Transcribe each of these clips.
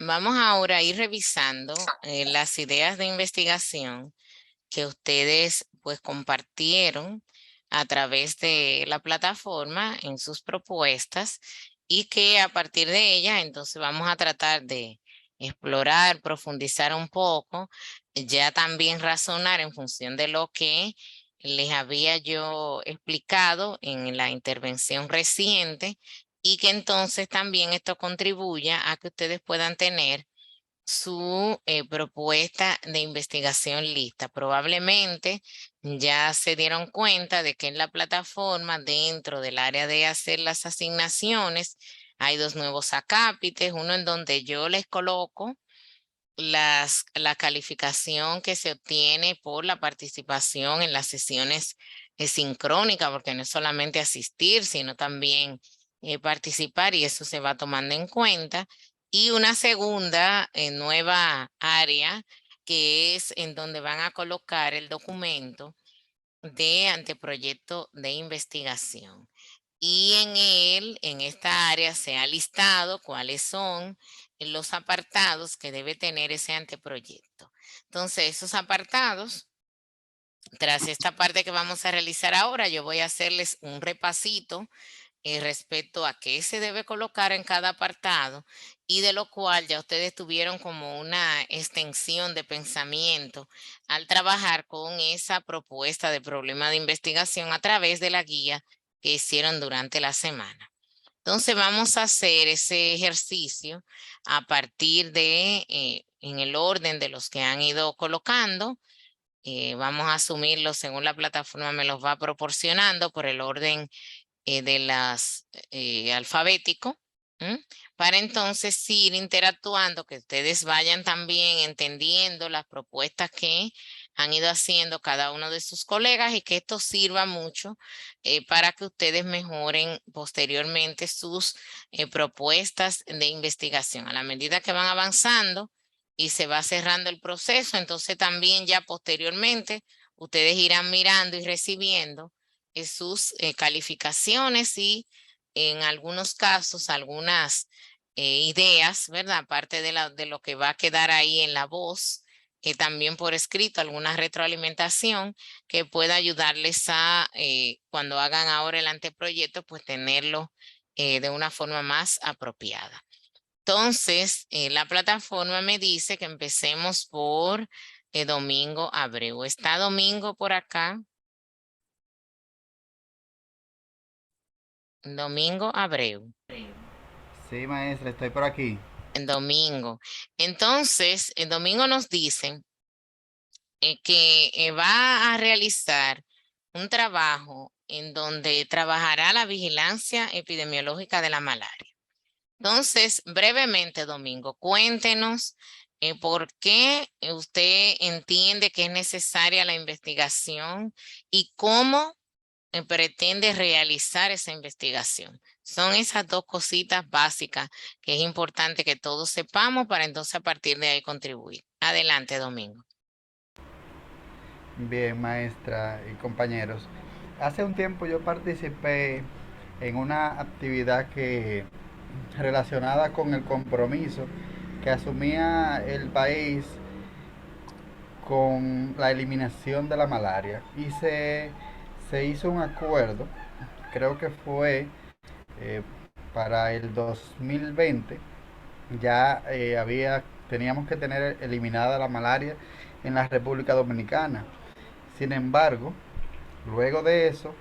Vamos ahora a ir revisando las ideas de investigación que ustedes pues compartieron a través de la plataforma en sus propuestas y que a partir de ellas entonces vamos a tratar de explorar, profundizar un poco, ya también razonar en función de lo que les había yo explicado en la intervención reciente y que entonces también esto contribuya a que ustedes puedan tener su propuesta de investigación lista. Probablemente ya se dieron cuenta de que en la plataforma, dentro del área de hacer las asignaciones, hay dos nuevos acápites, uno en donde yo les coloco la calificación que se obtiene por la participación en las sesiones sincrónicas, porque no es solamente asistir, sino también participar y eso se va tomando en cuenta. Y una segunda nueva área que es en donde van a colocar el documento de anteproyecto de investigación. Y en él, en esta área, se ha listado cuáles son los apartados que debe tener ese anteproyecto. Entonces, esos apartados, tras esta parte que vamos a realizar ahora, yo voy a hacerles un repasito respecto a qué se debe colocar en cada apartado y de lo cual ya ustedes tuvieron como una extensión de pensamiento al trabajar con esa propuesta de problema de investigación a través de la guía que hicieron durante la semana. Entonces vamos a hacer ese ejercicio a partir de, en el orden de los que han ido colocando. Vamos a asumirlo según la plataforma me los va proporcionando por el orden de las alfabético, ¿m? Para entonces ir interactuando, que ustedes vayan también entendiendo las propuestas que han ido haciendo cada uno de sus colegas y que esto sirva mucho para que ustedes mejoren posteriormente sus propuestas de investigación. A la medida que van avanzando y se va cerrando el proceso, entonces también ya posteriormente ustedes irán mirando y recibiendo sus calificaciones y en algunos casos algunas ideas, ¿verdad? Aparte de lo que va a quedar ahí en la voz, también por escrito, alguna retroalimentación que pueda ayudarles a, cuando hagan ahora el anteproyecto, pues tenerlo de una forma más apropiada. Entonces, la plataforma me dice que empecemos por Domingo Abreu. ¿Está Domingo por acá? Domingo Abreu. Sí, maestra, estoy por aquí. En Domingo. Entonces, el Domingo nos dice que va a realizar un trabajo en donde trabajará la vigilancia epidemiológica de la malaria. Entonces, brevemente, Domingo, cuéntenos por qué usted entiende que es necesaria la investigación y cómo pretende realizar esa investigación. Son esas dos cositas básicas que es importante que todos sepamos para entonces a partir de ahí contribuir. Adelante, Domingo. Bien, maestra y compañeros. Hace un tiempo yo participé en una actividad que relacionada con el compromiso que asumía el país con la eliminación de la malaria y se hizo un acuerdo, creo que fue eh, para el 2020, ya teníamos que tener eliminada la malaria en la República Dominicana. Sin embargo, luego de eso,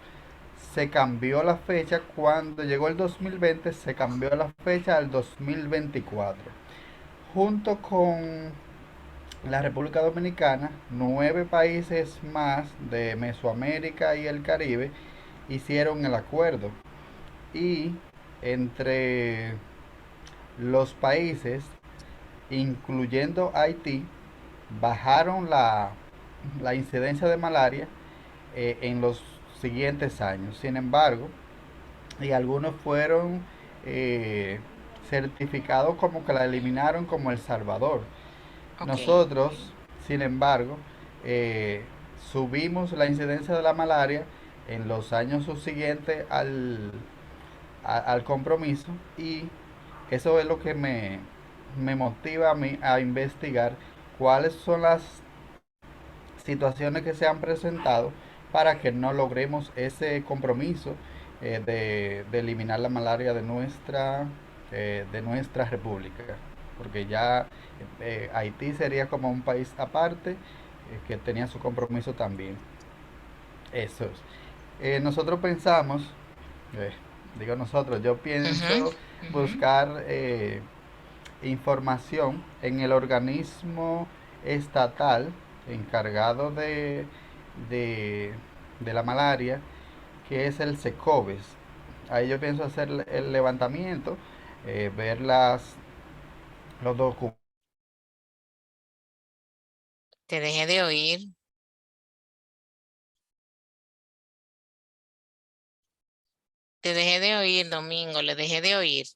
se cambió la fecha. Cuando llegó el 2020, se cambió la fecha al 2024. Junto con la República Dominicana, 9 países más de Mesoamérica y el Caribe hicieron el acuerdo. Y entre los países, incluyendo Haití, bajaron la incidencia de malaria en los siguientes años. Sin embargo, y algunos fueron eh, certificados como que la eliminaron, como El Salvador. Ok. Nosotros, sin embargo, eh, subimos la incidencia de la malaria en los años subsiguientes al compromiso, y eso es lo que me motiva a mí a investigar cuáles son las situaciones que se han presentado para que no logremos ese compromiso de eliminar la malaria de nuestra república. Porque ya Haití sería como un país aparte que tenía su compromiso también. Eso es. Nosotros pensamos, eh, digo nosotros, yo Ujú, pienso ujú. buscar información en el organismo estatal encargado de, de la malaria, que es el SECOBES. Ahí yo pienso hacer el levantamiento, ver los documentos. Te dejé de oír, te dejé de oír, Domingo, le dejé de oír.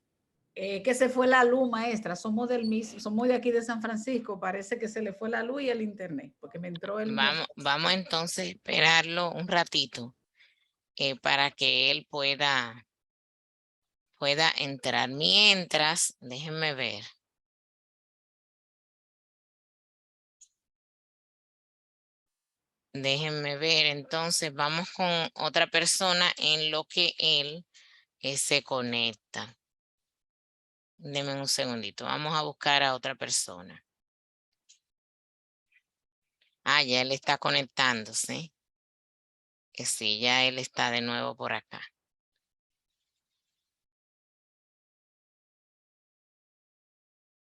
Que se fue la luz, maestra. Somos del mismo, somos de aquí de San Francisco. Parece que se le fue la luz y el internet, porque me entró el mi esposo. Vamos entonces a esperarlo un ratito para que él pueda entrar. Mientras, déjenme ver. Déjenme ver, entonces vamos con otra persona en lo que él se conecta. Deme un segundito, vamos a buscar a otra persona. Ah, ya él está conectándose. Sí, ya él está de nuevo por acá.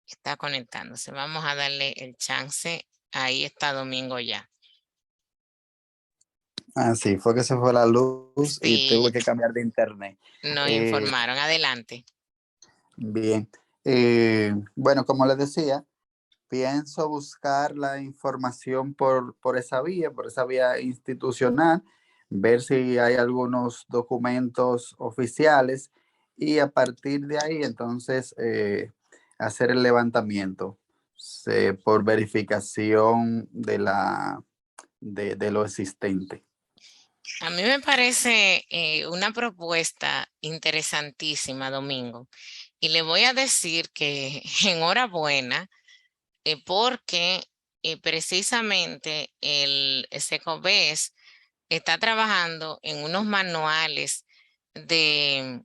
Está conectándose. Vamos a darle el chance. Ahí está Domingo ya. Ah, sí, fue que se fue la luz y tuve Sí, que cambiar de internet. nos Eh, informaron. Adelante. bien. Bueno, como les decía, pienso buscar la información por esa vía institucional, ver si hay algunos documentos oficiales y a partir de ahí entonces hacer el levantamiento por verificación de lo existente. A mí me parece una propuesta interesantísima, Domingo. Y le voy a decir que enhorabuena, porque precisamente el SECOBES está trabajando en unos manuales de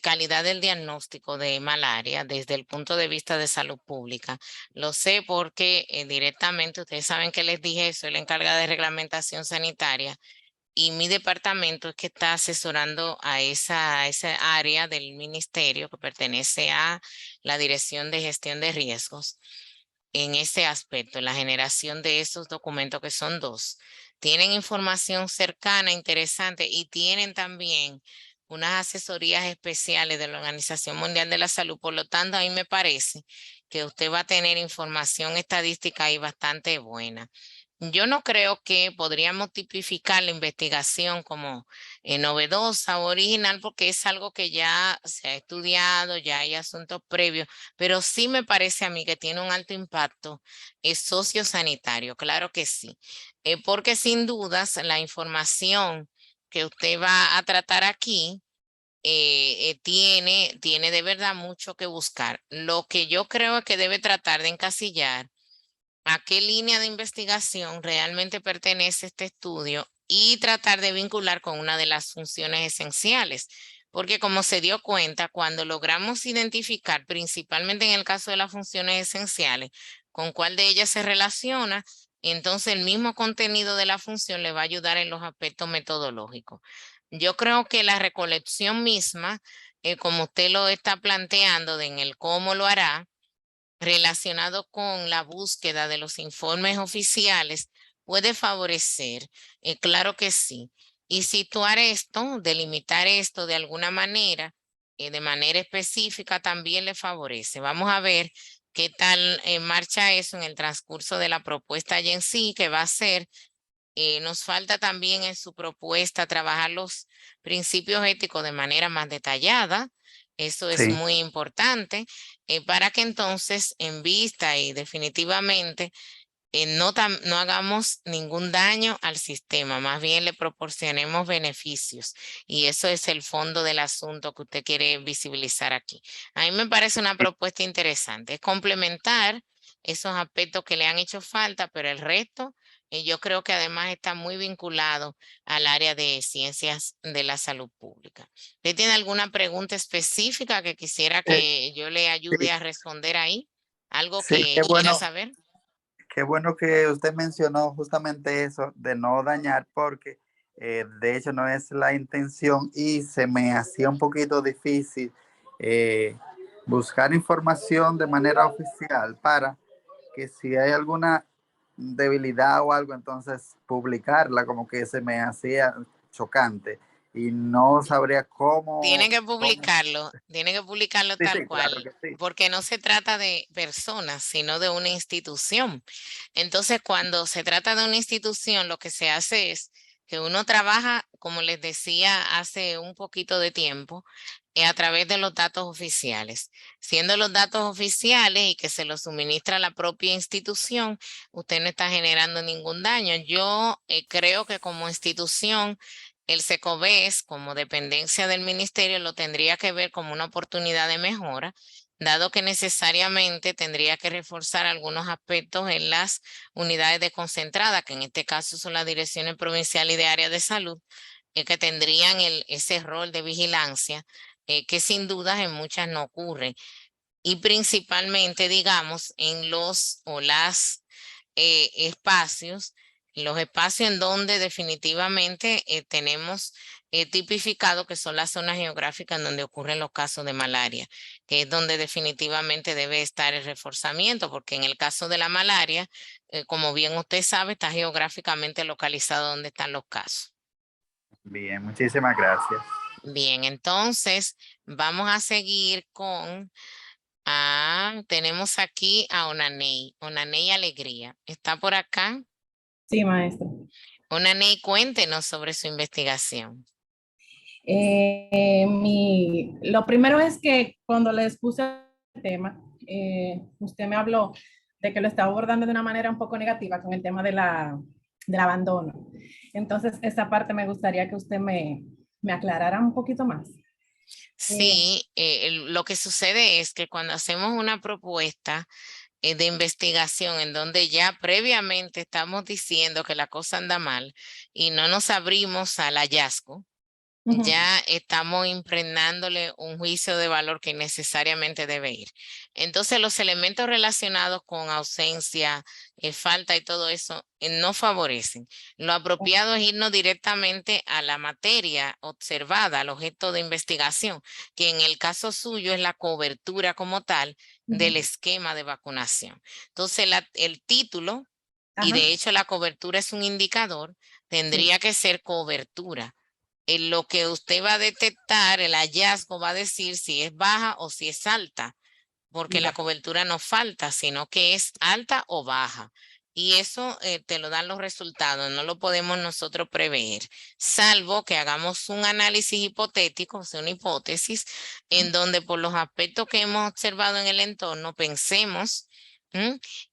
calidad del diagnóstico de malaria desde el punto de vista de salud pública. Lo sé porque directamente, ustedes saben que les dije, soy la encargada de reglamentación sanitaria y mi departamento es que está asesorando a esa área del ministerio que pertenece a la Dirección de Gestión de Riesgos en ese aspecto, en la generación de esos documentos que son dos. Tienen información cercana, interesante y tienen también unas asesorías especiales de la Organización Mundial de la Salud. Por lo tanto, a mí me parece que usted va a tener información estadística ahí bastante buena. Yo no creo que podríamos tipificar la investigación como novedosa o original porque es algo que ya se ha estudiado, ya hay asuntos previos, pero sí me parece a mí que tiene un alto impacto sociosanitario, claro que sí, porque sin dudas la información que usted va a tratar aquí tiene de verdad mucho que buscar. Lo que yo creo es que debe tratar de encasillar a qué línea de investigación realmente pertenece este estudio y tratar de vincular con una de las funciones esenciales. Porque como se dio cuenta, cuando logramos identificar, principalmente en el caso de las funciones esenciales, con cuál de ellas se relaciona, entonces el mismo contenido de la función le va a ayudar en los aspectos metodológicos. Yo creo que la recolección misma, como usted lo está planteando en el cómo lo hará, relacionado con la búsqueda de los informes oficiales puede favorecer, claro que sí. Y situar esto, delimitar esto de alguna manera, de manera específica, también le favorece. Vamos a ver qué tal marcha eso en el transcurso de la propuesta y en sí, que va a ser nos falta también en su propuesta trabajar los principios éticos de manera más detallada. Eso es Sí, muy importante para que entonces en vista y definitivamente no hagamos ningún daño al sistema, más bien le proporcionemos beneficios. Y eso es el fondo del asunto que usted quiere visibilizar aquí. A mí me parece una propuesta interesante, es complementar esos aspectos que le han hecho falta, pero el resto, yo creo que además está muy vinculado al área de ciencias de la salud pública. ¿Usted tiene alguna pregunta específica que quisiera Eh, que yo le ayude sí, a responder ahí? ¿Algo sí, que quiera saber? qué bueno que usted mencionó justamente eso de no dañar, porque de hecho no es la intención y se me hacía un poquito difícil eh, buscar información de manera oficial para que si hay alguna debilidad o algo, entonces publicarla, como que se me hacía chocante y no sabría cómo, Tiene que publicarlo sí, tal sí, claro cual, que sí. porque no se trata de personas, sino de una institución. Entonces, cuando se trata de una institución, lo que se hace es que uno trabaja, como les decía hace un poquito de tiempo, a través de los datos oficiales. Siendo los datos oficiales y que se los suministra la propia institución, usted no está generando ningún daño. Yo creo que como institución, el SECOVES, como dependencia del ministerio, lo tendría que ver como una oportunidad de mejora, dado que necesariamente tendría que reforzar algunos aspectos en las unidades desconcentradas, que en este caso son las direcciones provinciales y de área de salud, que tendrían ese rol de vigilancia, que sin dudas en muchas no ocurre. Y principalmente, digamos, en los o las espacios, los espacios en donde definitivamente tenemos tipificado que son las zonas geográficas en donde ocurren los casos de malaria, que es donde definitivamente debe estar el reforzamiento, porque en el caso de la malaria, como bien usted sabe, está geográficamente localizado donde están los casos. Bien, muchísimas gracias. Bien, entonces vamos a seguir con, tenemos aquí a Onaney, Onaney Alegría. ¿Está por acá? Sí, maestra. Onaney, cuéntenos sobre su investigación. Lo primero es que cuando les puse el tema, usted me habló de que lo estaba abordando de una manera un poco negativa con el tema del abandono. Entonces, esa parte me gustaría que usted me aclarara un poquito más. Sí, lo que sucede es que cuando hacemos una propuesta de investigación en donde ya previamente estamos diciendo que la cosa anda mal y no nos abrimos al hallazgo, ya estamos impregnándole un juicio de valor que necesariamente debe ir. Entonces, los elementos relacionados con ausencia, falta y todo eso no favorecen. Lo apropiado es irnos directamente a la materia observada, al objeto de investigación, que en el caso suyo es la cobertura como tal del esquema de vacunación. Entonces, el título, y de hecho la cobertura es un indicador, tendría que ser cobertura. En lo que usted va a detectar, el hallazgo va a decir si es baja o si es alta, porque la cobertura no falta, sino que es alta o baja. Y eso te lo dan los resultados, no lo podemos nosotros prever, salvo que hagamos un análisis hipotético, o sea, una hipótesis, en donde por los aspectos que hemos observado en el entorno pensemos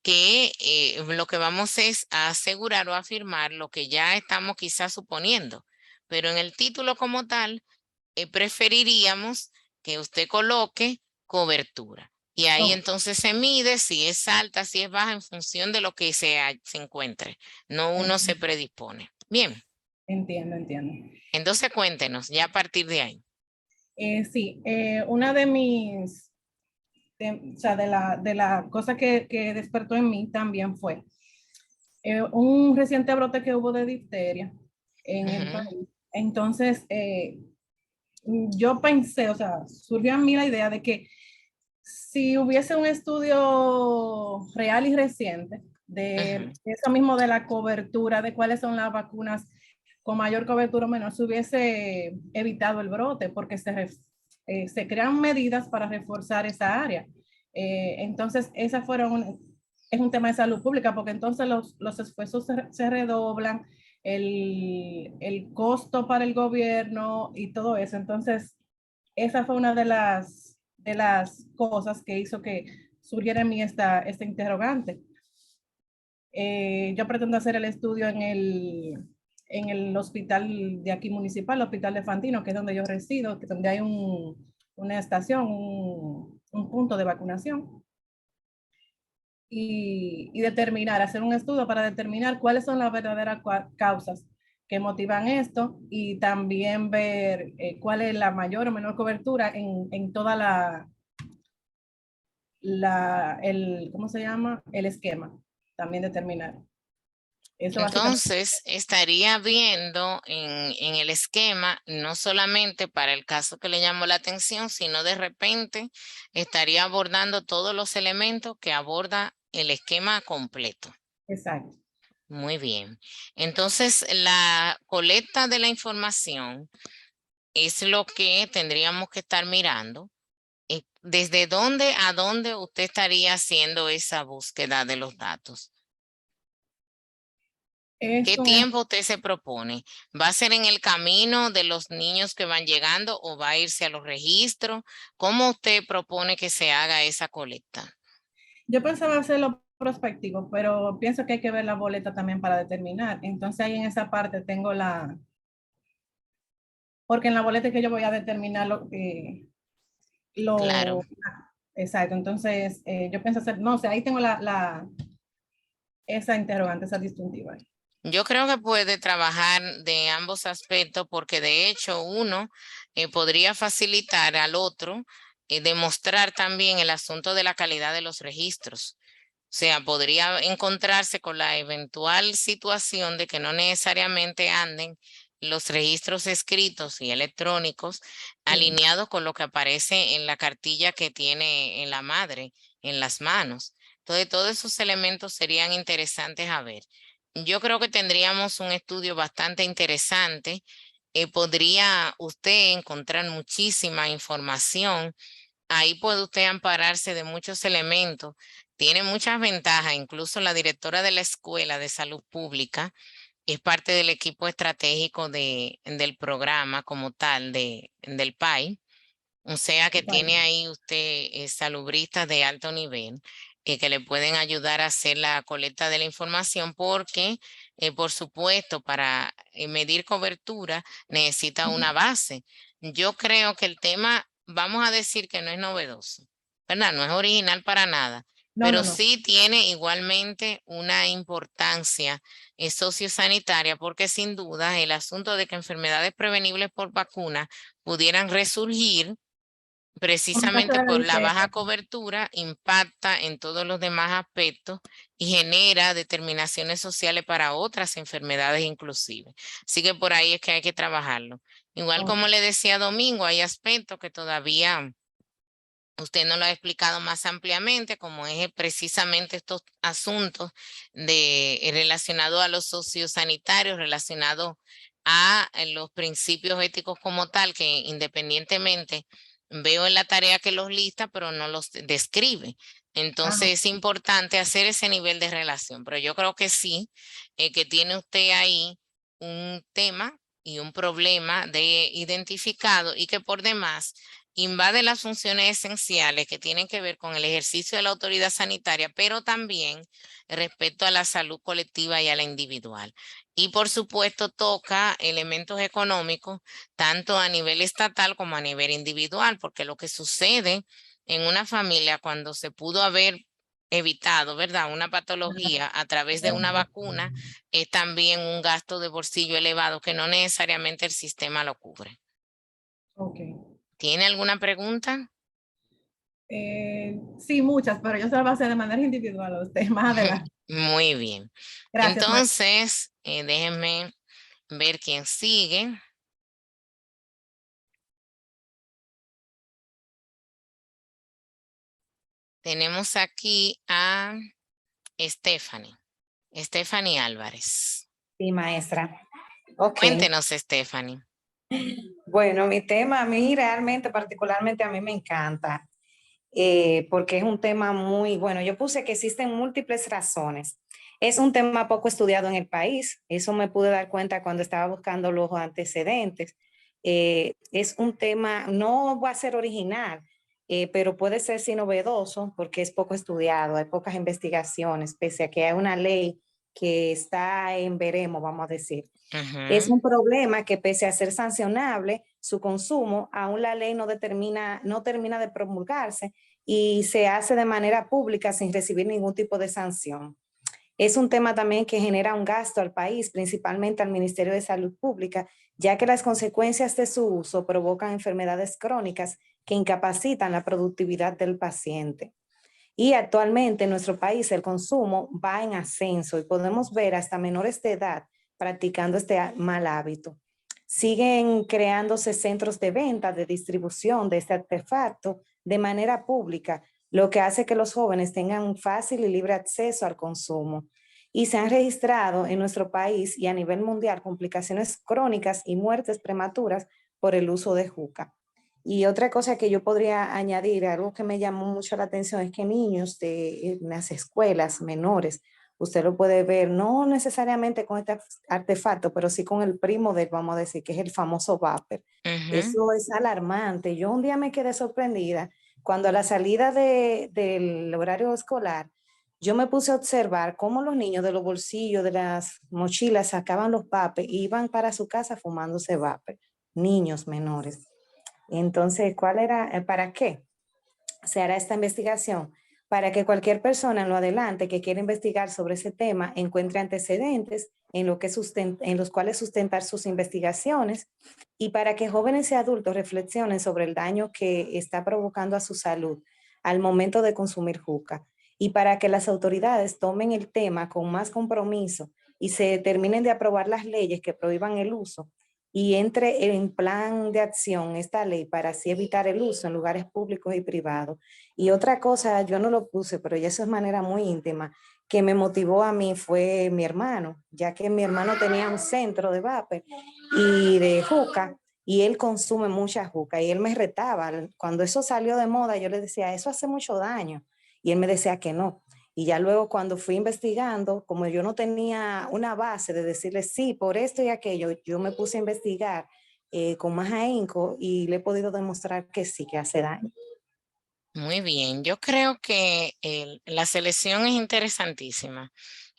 que lo que vamos es a asegurar o afirmar lo que ya estamos quizás suponiendo. Pero en el título como tal, preferiríamos que usted coloque cobertura. Y ahí entonces se mide si es alta, si es baja, en función de lo que se encuentre. No uno se predispone. Bien. Entiendo. Entonces cuéntenos, ya a partir de ahí. Sí, una de mis, o sea, de la cosa que despertó en mí también fue un reciente brote que hubo de difteria en el país. Entonces, yo pensé, o sea, surgió en mí la idea de que si hubiese un estudio real y reciente de eso mismo de la cobertura, de cuáles son las vacunas con mayor cobertura o menor, se hubiese evitado el brote porque se crean medidas para reforzar esa área. Entonces, es un tema de salud pública porque entonces los esfuerzos se redoblan, el costo para el gobierno y todo eso. Entonces, esa fue una de las cosas que hizo que surgiera en mí esta interrogante. Yo pretendo hacer el estudio en el hospital de aquí municipal, el hospital de Fantino, que es donde yo resido, que donde hay una estación, un punto de vacunación. Y determinar, hacer un estudio para determinar cuáles son las verdaderas causas que motivan esto y también ver cuál es la mayor o menor cobertura en toda ¿cómo se llama? El esquema, también determinar. Eso básicamente. Entonces, estaría viendo en el esquema, no solamente para el caso que le llamó la atención, sino de repente estaría abordando todos los elementos que aborda el esquema completo. Exacto. Muy bien. Entonces, la colecta de la información es lo que tendríamos que estar mirando. ¿Desde dónde a dónde usted estaría haciendo esa búsqueda de los datos? ¿Qué tiempo usted se propone? ¿Va a ser en el camino de los niños que van llegando o va a irse a los registros? ¿Cómo usted propone que se haga esa colecta? Yo pensaba hacerlo prospectivo, pero pienso que hay que ver la boleta también para determinar. Entonces ahí en esa parte tengo porque en la boleta es que yo voy a determinar Claro. exacto. Entonces yo pienso hacer, no sé, ahí tengo esa interrogante, esa disyuntiva. Yo creo que puede trabajar de ambos aspectos porque de hecho uno podría facilitar al otro demostrar también el asunto de la calidad de los registros. O sea, podría encontrarse con la eventual situación de que no necesariamente anden los registros escritos y electrónicos alineados con lo que aparece en la cartilla que tiene en la madre, en las manos. Entonces, todos esos elementos serían interesantes a ver. Yo creo que tendríamos un estudio bastante interesante. Podría usted encontrar muchísima información. Ahí puede usted ampararse de muchos elementos. Tiene muchas ventajas. Incluso la directora de la Escuela de Salud Pública es parte del equipo estratégico del programa como tal del PAI. O sea que tiene ahí usted salubristas de alto nivel que le pueden ayudar a hacer la colecta de la información porque, por supuesto, para medir cobertura necesita una base. Yo creo que el tema, vamos a decir que no es novedoso, ¿verdad? No es original para nada, pero No. sí tiene igualmente una importancia sociosanitaria porque sin duda el asunto de que enfermedades prevenibles por vacuna pudieran resurgir precisamente por la baja cobertura, impacta en todos los demás aspectos y genera determinaciones sociales para otras enfermedades inclusive. Así que por ahí es que hay que trabajarlo. Igual como le decía Domingo, hay aspectos que todavía usted no lo ha explicado más ampliamente, como es precisamente estos asuntos relacionados a los sociosanitarios, relacionados a los principios éticos como tal, que independientemente veo en la tarea que los lista, pero no los describe. Entonces es importante hacer ese nivel de relación, pero yo creo que sí, que tiene usted ahí un tema y un problema de identificado y que por demás invade las funciones esenciales que tienen que ver con el ejercicio de la autoridad sanitaria, pero también respecto a la salud colectiva y a la individual. Y por supuesto toca elementos económicos, tanto a nivel estatal como a nivel individual, porque lo que sucede en una familia cuando se pudo haber evitado, ¿verdad? Una patología a través de una vacuna es también un gasto de bolsillo elevado que no necesariamente el sistema lo cubre. ¿Tiene alguna pregunta? Sí, muchas, pero yo se las voy a hacer de manera individual a usted más adelante. Muy bien. Gracias. Entonces, déjenme ver quién sigue. Tenemos aquí a Stephanie Álvarez. Sí, maestra. Okay. Cuéntenos, Stephanie. Bueno, mi tema a mí realmente, particularmente a mí me encanta, porque es un tema muy bueno. Yo puse que existen múltiples razones. Es un tema poco estudiado en el país. Eso me pude dar cuenta cuando estaba buscando los antecedentes. Es un tema, no va a ser original. pero puede ser sí novedoso porque es poco estudiado, hay pocas investigaciones, pese a que hay una ley que está en veremos, vamos a decir. Es un problema que pese a ser sancionable, su consumo, aún la ley no termina de promulgarse y se hace de manera pública sin recibir ningún tipo de sanción. Es un tema también que genera un gasto al país, principalmente al Ministerio de Salud Pública, ya que las consecuencias de su uso provocan enfermedades crónicas que incapacitan la productividad del paciente. Y actualmente en nuestro país el consumo va en ascenso y podemos ver hasta menores de edad practicando este mal hábito. Siguen creándose centros de venta, de distribución de este artefacto de manera pública, lo que hace que los jóvenes tengan un fácil y libre acceso al consumo. Y se han registrado en nuestro país y a nivel mundial complicaciones crónicas y muertes prematuras por el uso de juca. Y otra cosa que yo podría añadir, algo que me llamó mucho la atención, es que niños de las escuelas menores, usted lo puede ver, no necesariamente con este artefacto, pero sí con el primo de, vamos a decir, que es el famoso vapor. Eso es alarmante. Yo un día me quedé sorprendida cuando a la salida del horario escolar, yo me puse a observar cómo los niños de los bolsillos, de las mochilas, sacaban los vapes y iban para su casa fumándose vapor. Niños menores. Entonces, ¿para qué se hará esta investigación? Para que cualquier persona en lo adelante que quiera investigar sobre ese tema encuentre antecedentes en los cuales sustentar sus investigaciones y para que jóvenes y adultos reflexionen sobre el daño que está provocando a su salud al momento de consumir juca y para que las autoridades tomen el tema con más compromiso y se terminen de aprobar las leyes que prohíban el uso y entre en plan de acción esta ley para así evitar el uso en lugares públicos y privados. Y otra cosa, yo no lo puse, pero ya eso es manera muy íntima, que me motivó a mí fue mi hermano, ya que mi hermano tenía un centro de vapor y de juca, y él consume mucha juca, y él me retaba. Cuando eso salió de moda, yo le decía, eso hace mucho daño, y él me decía que no. Y ya luego cuando fui investigando, como yo no tenía una base de decirle sí, por esto y aquello, yo me puse a investigar con más ahínco y le he podido demostrar que sí, que hace daño. Muy bien, yo creo que la selección es interesantísima.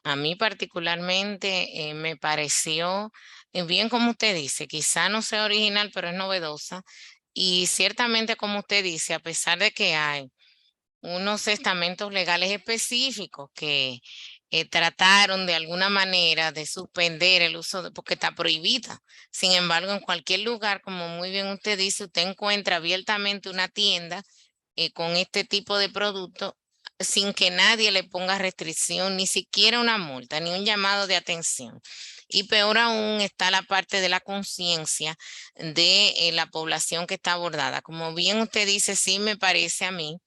A mí particularmente me pareció, bien como usted dice, quizá no sea original, pero es novedosa. Y ciertamente como usted dice, a pesar de que hay unos estamentos legales específicos que trataron de alguna manera de suspender el uso porque está prohibida. Sin embargo, en cualquier lugar, como muy bien usted dice, usted encuentra abiertamente una tienda con este tipo de producto sin que nadie le ponga restricción, ni siquiera una multa, ni un llamado de atención. Y peor aún está la parte de la conciencia de la población que está abordada. Como bien usted dice, sí me parece a mí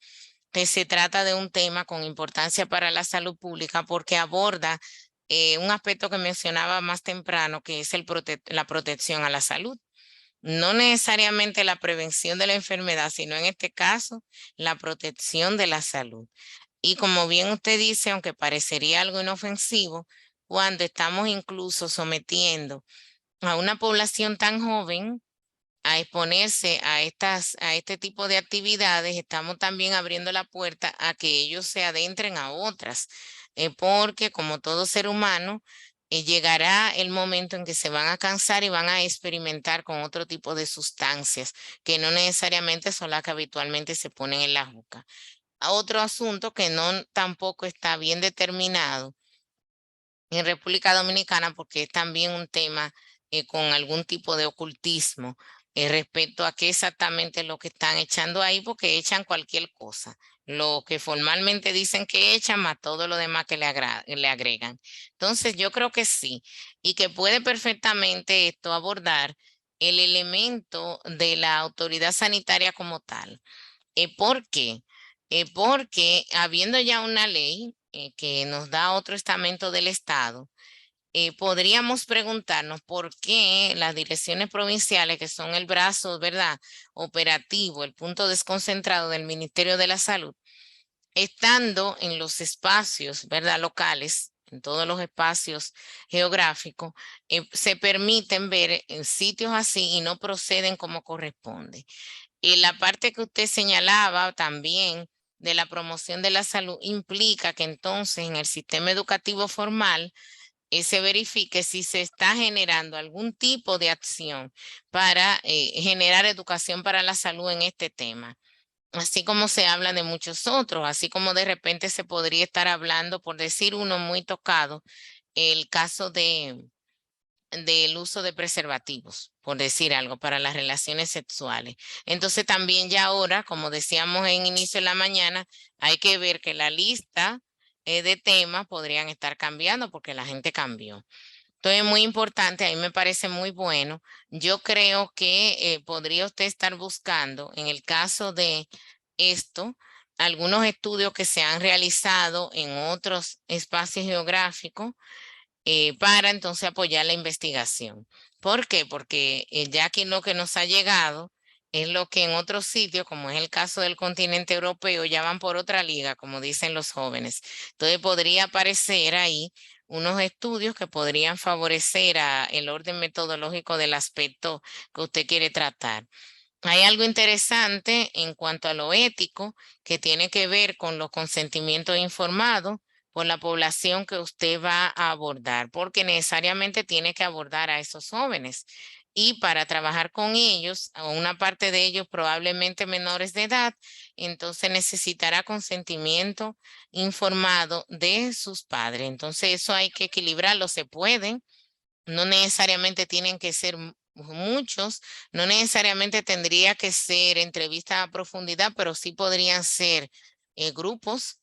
que se trata de un tema con importancia para la salud pública porque aborda un aspecto que mencionaba más temprano, que es la protección a la salud. No necesariamente la prevención de la enfermedad, sino en este caso, la protección de la salud. Y como bien usted dice, aunque parecería algo inofensivo, cuando estamos incluso sometiendo a una población tan joven a exponerse a este tipo de actividades, estamos también abriendo la puerta a que ellos se adentren a otras, porque como todo ser humano, llegará el momento en que se van a cansar y van a experimentar con otro tipo de sustancias que no necesariamente son las que habitualmente se ponen en la juca. Otro asunto que no tampoco está bien determinado en República Dominicana, porque es también un tema con algún tipo de ocultismo respecto a qué exactamente es lo que están echando ahí, porque echan cualquier cosa. Lo que formalmente dicen que echan, más todo lo demás que le agregan. Entonces, yo creo que sí, y que puede perfectamente esto abordar el elemento de la autoridad sanitaria como tal. ¿Por qué? Porque habiendo ya una ley que nos da otro estamento del Estado, podríamos preguntarnos por qué las direcciones provinciales, que son el brazo, ¿verdad?, operativo, el punto desconcentrado del Ministerio de la Salud, estando en los espacios, ¿verdad?, locales, en todos los espacios geográficos, se permiten ver en sitios así y no proceden como corresponde. Y la parte que usted señalaba también de la promoción de la salud implica que entonces en el sistema educativo formal se verifique si se está generando algún tipo de acción para generar educación para la salud en este tema. Así como se habla de muchos otros, así como de repente se podría estar hablando, por decir uno muy tocado, el caso del uso de preservativos, por decir algo, para las relaciones sexuales. Entonces también ya ahora, como decíamos en inicio de la mañana, hay que ver que la lista de temas podrían estar cambiando porque la gente cambió. Entonces, muy importante, a mí me parece muy bueno. Yo creo que podría usted estar buscando, en el caso de esto, algunos estudios que se han realizado en otros espacios geográficos para entonces apoyar la investigación. ¿Por qué? Porque ya aquí lo que nos ha llegado es lo que en otros sitios, como es el caso del continente europeo, ya van por otra liga, como dicen los jóvenes. Entonces podría aparecer ahí unos estudios que podrían favorecer el orden metodológico del aspecto que usted quiere tratar. Hay algo interesante en cuanto a lo ético que tiene que ver con los consentimientos informados por la población que usted va a abordar, porque necesariamente tiene que abordar a esos jóvenes. Y para trabajar con ellos, o una parte de ellos probablemente menores de edad, entonces necesitará consentimiento informado de sus padres. Entonces eso hay que equilibrarlo, se pueden, no necesariamente tienen que ser muchos, no necesariamente tendría que ser entrevista a profundidad, pero sí podrían ser grupos.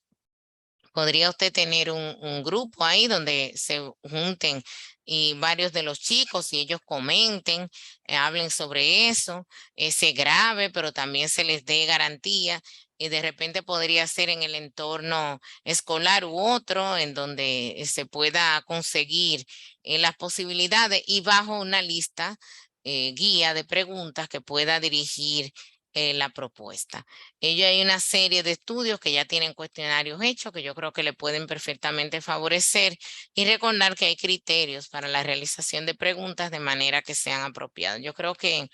Podría usted tener un grupo ahí donde se junten y varios de los chicos y ellos comenten, hablen sobre eso, se grabe, pero también se les dé garantía. Y de repente podría ser en el entorno escolar u otro en donde se pueda conseguir las posibilidades y bajo una lista guía de preguntas que pueda dirigir la propuesta. Ellos hay una serie de estudios que ya tienen cuestionarios hechos que yo creo que le pueden perfectamente favorecer y recordar que hay criterios para la realización de preguntas de manera que sean apropiadas. Yo creo que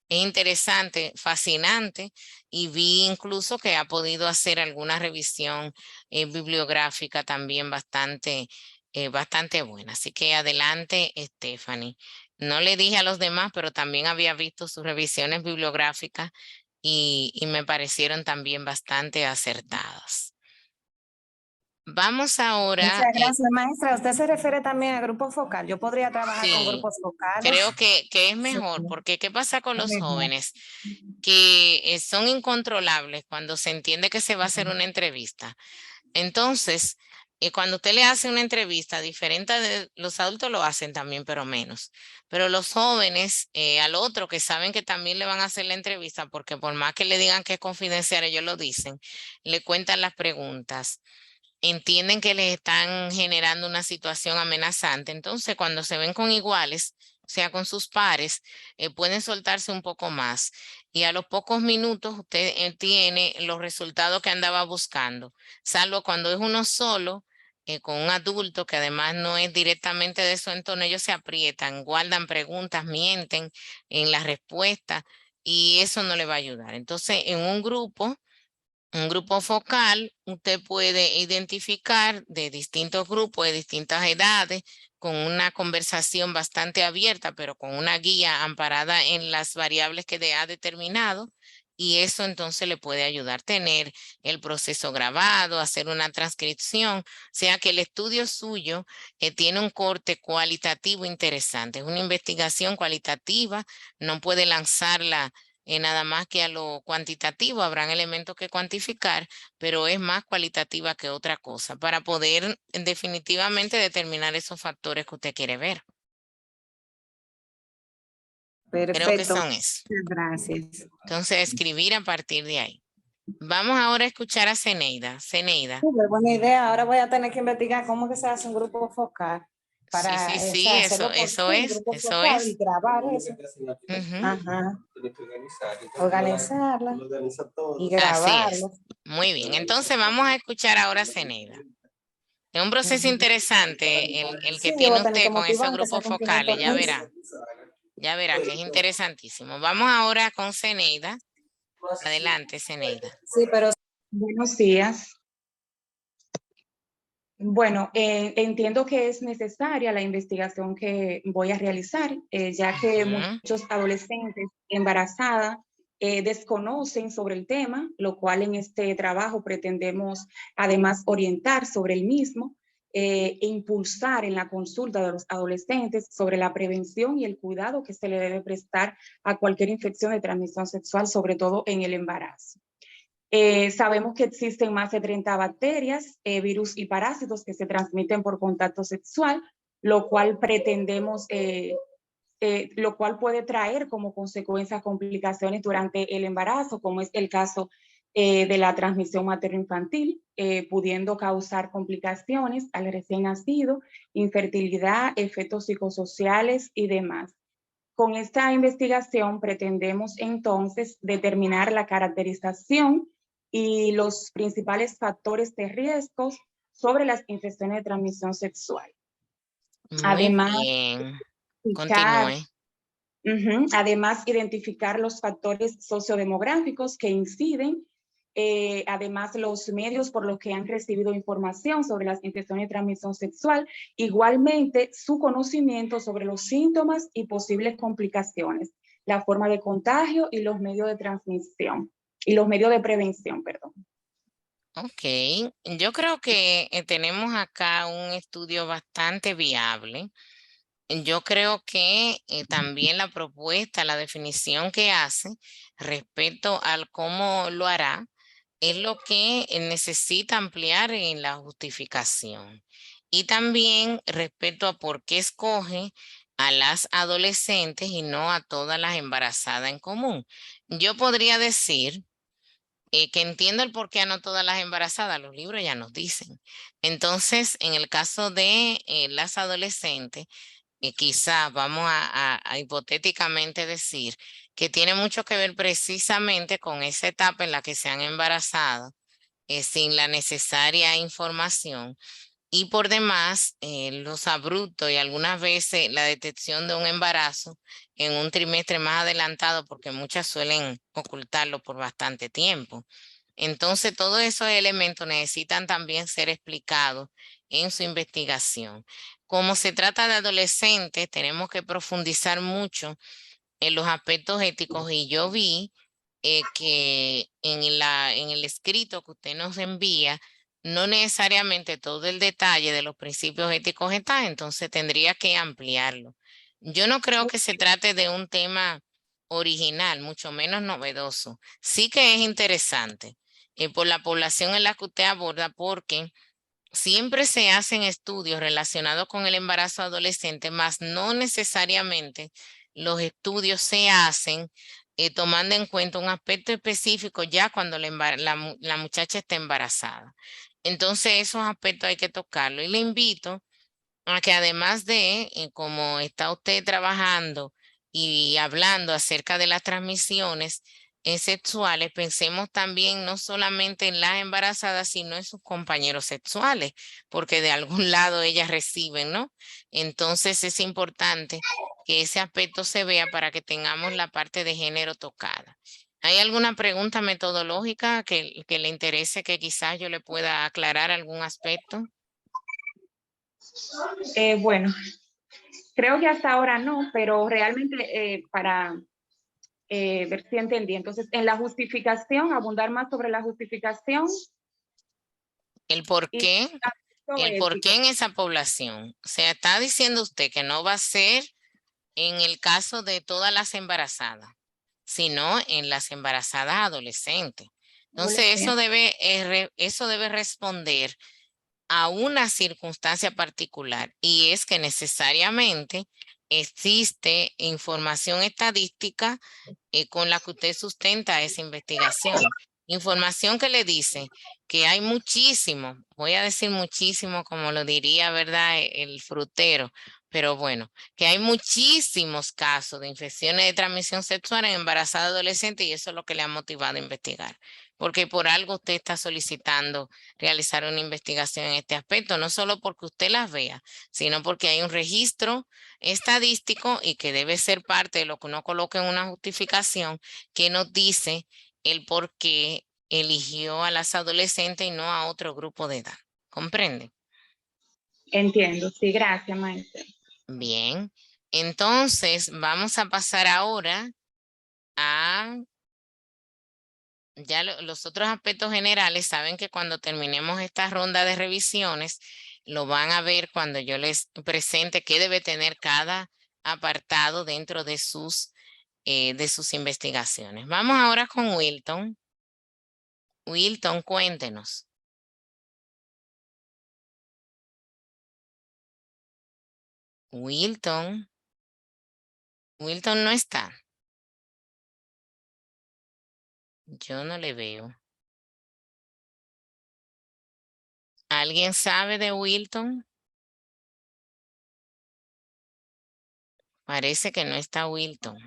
es interesante, fascinante y vi incluso que ha podido hacer alguna revisión bibliográfica también bastante buena. Así que adelante, Stephanie. No le dije a los demás, pero también había visto sus revisiones bibliográficas y me parecieron también bastante acertadas. Vamos ahora. Muchas gracias, maestra. Usted se refiere también a grupo focal. Yo podría trabajar con Sí, grupos focales. creo que es mejor, Sí. porque ¿qué pasa con los Mejor. jóvenes? Que son incontrolables cuando se entiende que se va a hacer una entrevista. Entonces, cuando usted le hace una entrevista diferente de los adultos lo hacen también, pero menos. Pero los jóvenes, al otro que saben que también le van a hacer la entrevista, porque por más que le digan que es confidencial, ellos lo dicen, le cuentan las preguntas, entienden que les están generando una situación amenazante. Entonces, cuando se ven con iguales, o sea, con sus pares, pueden soltarse un poco más. Y a los pocos minutos usted tiene los resultados que andaba buscando, salvo cuando es uno solo, con un adulto que además no es directamente de su entorno, ellos se aprietan, guardan preguntas, mienten en las respuestas y eso no le va a ayudar. Entonces, en un grupo focal, usted puede identificar de distintos grupos, de distintas edades, con una conversación bastante abierta, pero con una guía amparada en las variables que ha determinado. Y eso entonces le puede ayudar a tener el proceso grabado, hacer una transcripción. O sea que el estudio suyo tiene un corte cualitativo interesante. Es una investigación cualitativa, no puede lanzarla nada más que a lo cuantitativo, habrán elementos que cuantificar, pero es más cualitativa que otra cosa para poder definitivamente determinar esos factores que usted quiere ver. Perfecto. Creo que son eso. Gracias. Entonces, escribir a partir de ahí. Vamos ahora a escuchar a Zeneida. Zeneida. Buena idea. Ahora voy a tener que investigar cómo que se hace un grupo focal. Para, Sí, hacerlo por eso Zoom, es. grupo focal y grabar eso. Ajá. Organizarla y Así es. grabarlo. Muy bien. Entonces, vamos a escuchar ahora a Zeneida. Es un proceso interesante el que Sí, tiene voy a tener usted que con esos motivar, aunque sea grupos con focales, 500 ya pesos. verá. Ya verá que es interesantísimo. Vamos ahora con Zeneida Adelante, Zeneida. Sí, pero Buenos días. Bueno, entiendo que es necesaria la investigación que voy a realizar, ya que Ujú. muchos adolescentes embarazadas desconocen sobre el tema, lo cual en este trabajo pretendemos además orientar sobre el mismo e impulsar en la consulta de los adolescentes sobre la prevención y el cuidado que se le debe prestar a cualquier infección de transmisión sexual, sobre todo en el embarazo. Sabemos que existen más de 30 bacterias, virus y parásitos que se transmiten por contacto sexual, lo cual pretendemos, lo cual puede traer como consecuencia complicaciones durante el embarazo, como es el caso de la transmisión materno-infantil, pudiendo causar complicaciones al recién nacido, infertilidad, efectos psicosociales y demás. Con esta investigación pretendemos entonces determinar la caracterización y los principales factores de riesgos sobre las infecciones de transmisión sexual. Muy Además, bien. identificar, Continúe. además, identificar los factores sociodemográficos que inciden, además los medios por los que han recibido información sobre las infecciones de transmisión sexual, igualmente su conocimiento sobre los síntomas y posibles complicaciones, la forma de contagio y los medios de transmisión, y los medios de prevención, perdón. Ok, yo creo que tenemos acá un estudio bastante viable. Yo creo que también la propuesta, la definición que hace respecto al cómo lo hará, es lo que necesita ampliar en la justificación. Y también respecto a por qué escoge a las adolescentes y no a todas las embarazadas en común. Yo podría decir que entiendo el por qué a no todas las embarazadas, los libros ya nos dicen. Entonces, en el caso de las adolescentes, quizás vamos a hipotéticamente decir que tiene mucho que ver precisamente con esa etapa en la que se han embarazado sin la necesaria información y por demás los abruptos y algunas veces la detección de un embarazo en un trimestre más adelantado porque muchas suelen ocultarlo por bastante tiempo. Entonces, todos esos elementos necesitan también ser explicados en su investigación. Como se trata de adolescentes, tenemos que profundizar mucho en los aspectos éticos y yo vi que en el escrito que usted nos envía, no necesariamente todo el detalle de los principios éticos está, entonces tendría que ampliarlo. Yo no creo que se trate de un tema original, mucho menos novedoso. Sí que es interesante por la población en la que usted aborda, porque siempre se hacen estudios relacionados con el embarazo adolescente, mas no necesariamente los estudios se hacen tomando en cuenta un aspecto específico ya cuando la muchacha está embarazada. Entonces, esos aspectos hay que tocarlo. Y le invito a que además de, como está usted trabajando y hablando acerca de las transmisiones sexuales, pensemos también no solamente en las embarazadas, sino en sus compañeros sexuales, porque de algún lado ellas reciben, ¿no? Entonces es importante que ese aspecto se vea para que tengamos la parte de género tocada. ¿Hay alguna pregunta metodológica que le interese que quizás yo le pueda aclarar algún aspecto? Bueno, creo que hasta ahora no, pero realmente para ver si entendí. Entonces, en la justificación, abundar más sobre la justificación El por y qué, aspecto el por ético. qué en esa población. O sea, está diciendo usted que no va a ser en el caso de todas las embarazadas, sino en las embarazadas adolescentes. Entonces, eso debe responder a una circunstancia particular y es que necesariamente existe información estadística con la que usted sustenta esa investigación. Información que le dice que hay muchísimo, voy a decir muchísimo como lo diría, ¿verdad? El frutero, pero bueno, que hay muchísimos casos de infecciones de transmisión sexual en embarazadas adolescentes y eso es lo que le ha motivado a investigar. Porque por algo usted está solicitando realizar una investigación en este aspecto, no solo porque usted las vea, sino porque hay un registro estadístico y que debe ser parte de lo que uno coloca en una justificación que nos dice el por qué eligió a las adolescentes y no a otro grupo de edad. ¿Comprende? Entiendo, sí, gracias, maestra. Bien, entonces vamos a pasar ahora a ya los otros aspectos generales. Saben que cuando terminemos esta ronda de revisiones, lo van a ver cuando yo les presente qué debe tener cada apartado dentro de sus investigaciones. Vamos ahora con Wilton. Wilton, cuéntenos. Wilton. Wilton no está. Yo no le veo. ¿Alguien sabe de Wilton? Parece que no está Wilton.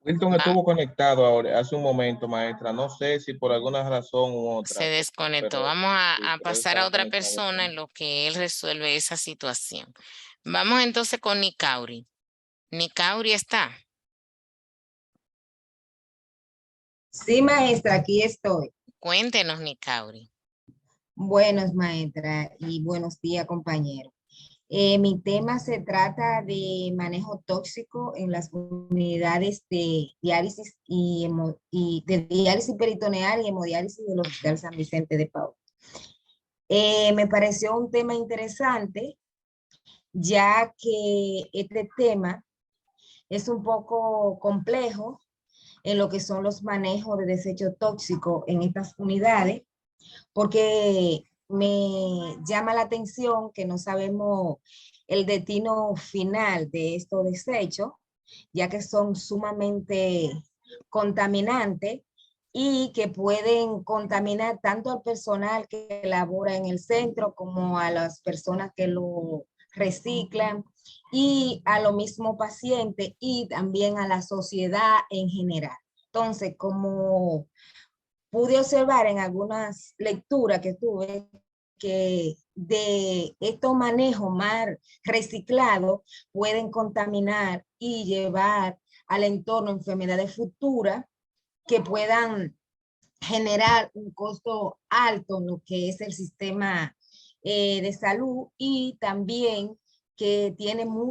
Wilton estuvo conectado ahora, hace un momento, maestra. No sé si por alguna razón u otra. Se desconectó. pero Vamos sí, a pero él pasar a estaba otra conectado persona también. en lo que él resuelve esa situación. Vamos entonces con Nicauri. Nicauri está. Sí, maestra, aquí estoy. Cuéntenos, Nicauri. Buenos, maestra, y buenos días, compañeros. Mi tema se trata de manejo tóxico en las unidades de diálisis y de diálisis peritoneal y hemodiálisis del Hospital San Vicente de Paúl. Me pareció un tema interesante, ya que este tema es un poco complejo en lo que son los manejos de desecho tóxico en estas unidades, porque me llama la atención que no sabemos el destino final de estos desechos, ya que son sumamente contaminantes y que pueden contaminar tanto al personal que labora en el centro como a las personas que lo reciclan y a los mismos pacientes y también a la sociedad en general. Entonces, como pude observar en algunas lecturas que tuve que de estos manejos más reciclados pueden contaminar y llevar al entorno enfermedades futuras que puedan generar un costo alto en lo que es el sistema de salud y también que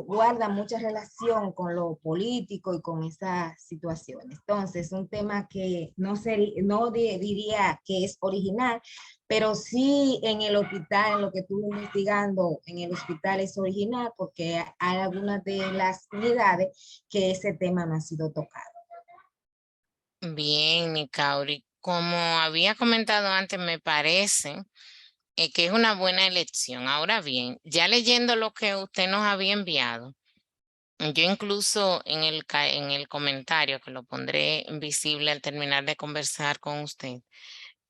guarda mucha relación con lo político y con esas situaciones. Entonces, un tema que no diría que es original, pero sí en el hospital, en lo que estuve investigando, en el hospital es original porque hay algunas de las unidades que ese tema no ha sido tocado. Bien, Nicauri. Como había comentado antes, me parece que es una buena elección. Ahora bien, ya leyendo lo que usted nos había enviado, yo incluso en el comentario, que lo pondré visible al terminar de conversar con usted,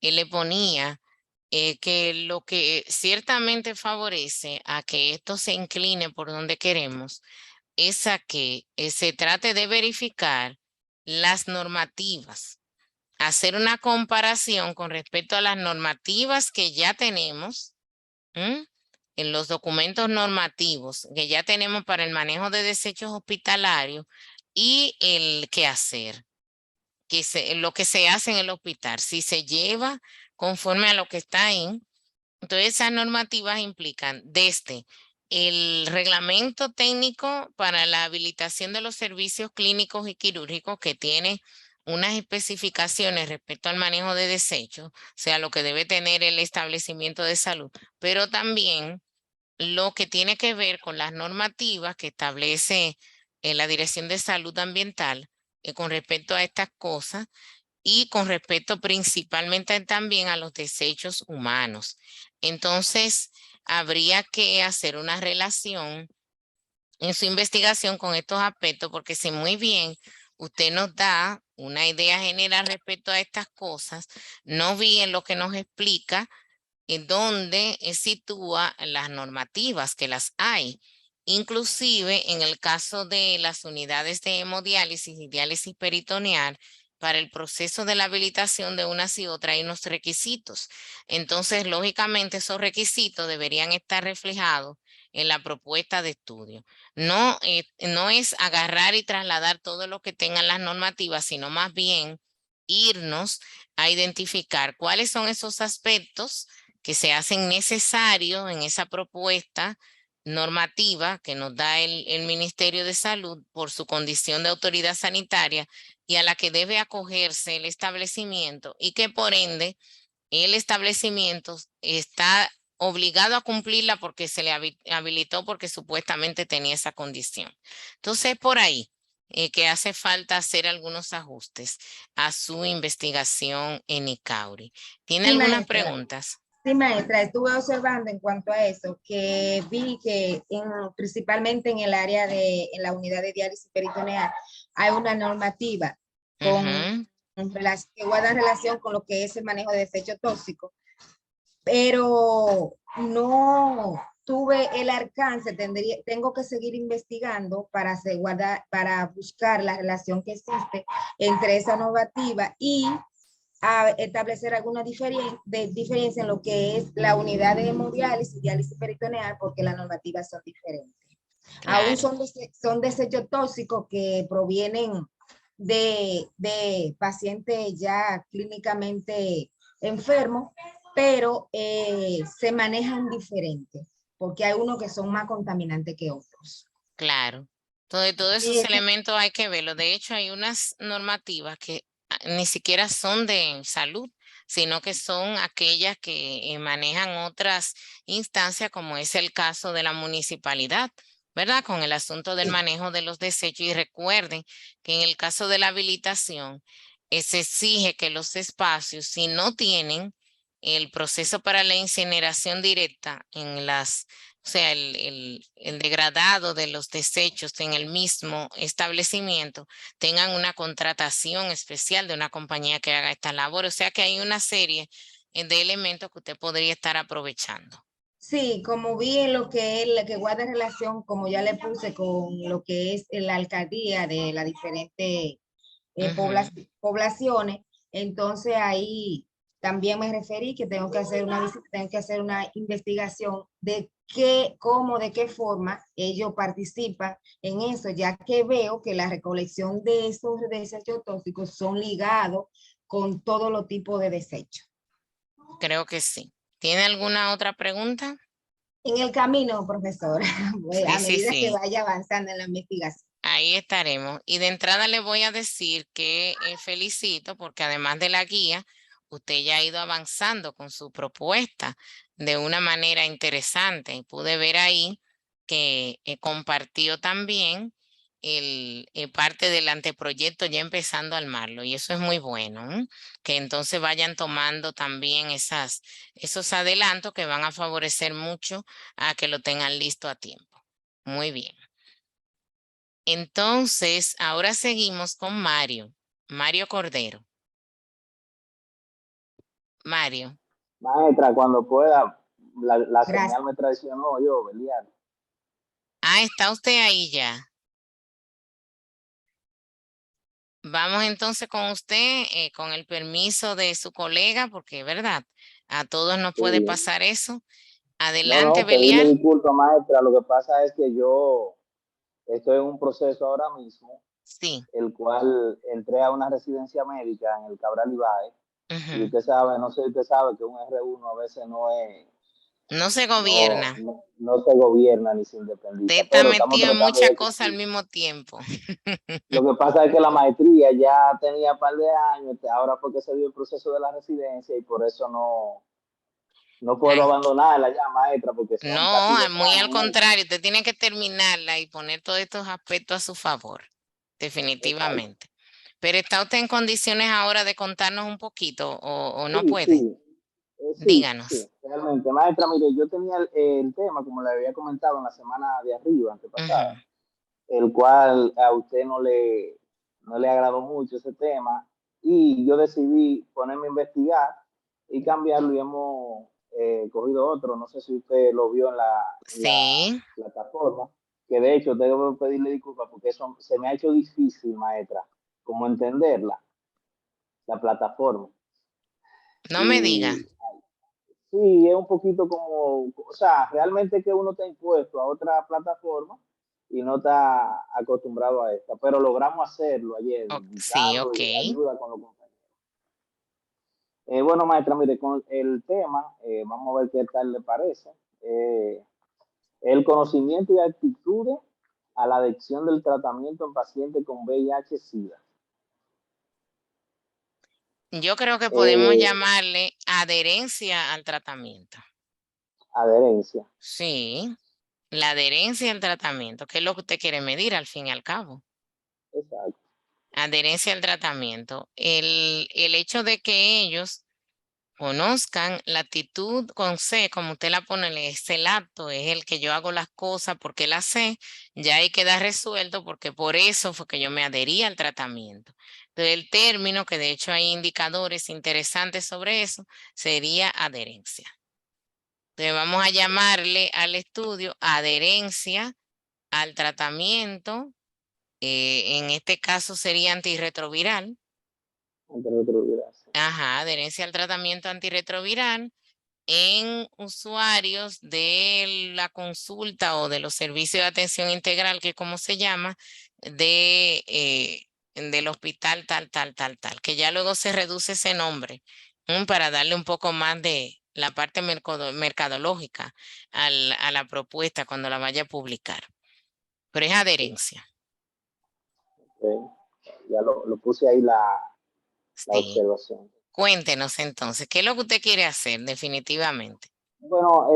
él le ponía que lo que ciertamente favorece a que esto se incline por donde queremos es a que se trate de verificar las normativas, hacer una comparación con respecto a las normativas que ya tenemos, en los documentos normativos que ya tenemos para el manejo de desechos hospitalarios y el qué hacer, lo que se hace en el hospital, si se lleva conforme a lo que está ahí. Entonces esas normativas implican desde el reglamento técnico para la habilitación de los servicios clínicos y quirúrgicos, que tiene unas especificaciones respecto al manejo de desechos, o sea, lo que debe tener el establecimiento de salud, pero también lo que tiene que ver con las normativas que establece la Dirección de Salud Ambiental con respecto a estas cosas y con respecto principalmente también a los desechos humanos. Entonces, habría que hacer una relación en su investigación con estos aspectos, porque si muy bien usted nos da una idea general respecto a estas cosas, no vi en lo que nos explica en dónde sitúa las normativas, que las hay. Inclusive en el caso de las unidades de hemodiálisis y diálisis peritoneal, para el proceso de la habilitación de unas y otras hay unos requisitos. Entonces, lógicamente, esos requisitos deberían estar reflejados en la propuesta de estudio. No es agarrar y trasladar todo lo que tengan las normativas, sino más bien irnos a identificar cuáles son esos aspectos que se hacen necesarios en esa propuesta normativa que nos da el Ministerio de Salud por su condición de autoridad sanitaria y a la que debe acogerse el establecimiento, y que por ende el establecimiento está obligado a cumplirla porque se le habilitó porque supuestamente tenía esa condición. Entonces, por ahí que hace falta hacer algunos ajustes a su investigación en ICAURI. ¿Tiene Sí, algunas maestra. preguntas? Sí, maestra, estuve observando en cuanto a eso, que vi que principalmente en el área en la unidad de diálisis peritoneal, hay una normativa que guarda relación con lo que es el manejo de desechos tóxicos, pero no tuve el alcance, tengo que seguir investigando para buscar la relación que existe entre esa normativa y a establecer alguna diferencia en lo que es la unidad de hemodiálisis y diálisis peritoneal, porque las normativas son diferentes. Claro. Aún son desechos tóxicos que provienen de pacientes ya clínicamente enfermos, pero se manejan diferente, porque hay unos que son más contaminantes que otros. Claro. Entonces, todos esos elementos hay que verlo. De hecho, hay unas normativas que ni siquiera son de salud, sino que son aquellas que manejan otras instancias, como es el caso de la municipalidad, ¿verdad? Con el asunto del manejo de los desechos. Y recuerden que en el caso de la habilitación, se exige que los espacios, si no tienen el proceso para la incineración directa en las, o sea, el degradado de los desechos en el mismo establecimiento, tengan una contratación especial de una compañía que haga esta labor. O sea que hay una serie de elementos que usted podría estar aprovechando. Sí, como vi en lo que es la que guarda relación, como ya le puse con lo que es la alcaldía de las diferentes poblaciones, entonces ahí también me referí que tengo que hacer una visita, tengo que hacer una investigación de cómo, de qué forma ellos participan en eso, ya que veo que la recolección de esos desechos tóxicos son ligados con todos los tipos de desechos. Creo que sí. ¿Tiene alguna otra pregunta? En el camino, profesora, a medida que vaya avanzando en la investigación. Ahí estaremos. Y de entrada le voy a decir que felicito porque además de la guía, usted ya ha ido avanzando con su propuesta de una manera interesante. Pude ver ahí que compartió también parte del anteproyecto ya empezando a armarlo, y eso es muy bueno, que entonces vayan tomando también esos adelantos que van a favorecer mucho a que lo tengan listo a tiempo. Muy bien. Entonces, ahora seguimos con Mario Cordero. Mario. Maestra, cuando pueda, la señal me traicionó yo, Belial. Ah, está usted ahí ya. Vamos entonces con usted, con el permiso de su colega, porque verdad, a todos nos puede pasar eso. Adelante, Pedirle Belial. disculpas, maestra. Lo que pasa es que yo estoy en un proceso ahora mismo, el cual entré a una residencia médica en el Cabral Ibáez, y usted sabe, no sé si usted sabe que un R1 a veces no se gobierna. No se gobierna ni se independiza. Usted está metido en muchas cosas al mismo tiempo. Lo que pasa es que la maestría ya tenía un par de años, ahora fue que se dio el proceso de la residencia y por eso no puedo abandonarla ya, maestra, porque son no, muy al contrario, usted tiene que terminarla y poner todos estos aspectos a su favor, definitivamente. Pero ¿está usted en condiciones ahora de contarnos un poquito o no puede? Díganos. Sí, realmente. Maestra, mire, yo tenía el tema, como le había comentado en la semana de arriba, antepasada, el cual a usted no le agradó mucho ese tema, y yo decidí ponerme a investigar y cambiarlo, y hemos cogido otro, no sé si usted lo vio en la plataforma, que de hecho debo pedirle disculpas porque eso se me ha hecho difícil, maestra, como entenderla, la plataforma. No me diga. Sí, es un poquito como, o sea, realmente que uno está impuesto a otra plataforma y no está acostumbrado a esta, pero logramos hacerlo ayer. Sí, Y ayuda con los compañeros. Bueno, maestra, mire, con el tema, vamos a ver qué tal le parece. El conocimiento y actitudes a la adicción del tratamiento en pacientes con VIH-Sida. Yo creo que podemos llamarle adherencia al tratamiento. Adherencia. Sí, la adherencia al tratamiento, que es lo que usted quiere medir al fin y al cabo. Exacto. Adherencia al tratamiento. El hecho de que ellos conozcan la actitud con C, como usted la pone, es el acto, es el que yo hago las cosas porque las sé, ya ahí queda resuelto porque por eso fue que yo me adherí al tratamiento. Entonces el término, que de hecho hay indicadores interesantes sobre eso, sería adherencia. Entonces vamos a llamarle al estudio adherencia al tratamiento, en este caso sería antirretroviral. Antirretroviral. Ajá, adherencia al tratamiento antirretroviral en usuarios de la consulta o de los servicios de atención integral, que como se llama, del hospital tal, que ya luego se reduce ese nombre para darle un poco más de la parte mercadológica a la propuesta cuando la vaya a publicar. Pero es adherencia. Okay. Ya lo puse ahí la observación. Cuéntenos entonces, ¿qué es lo que usted quiere hacer definitivamente? Bueno,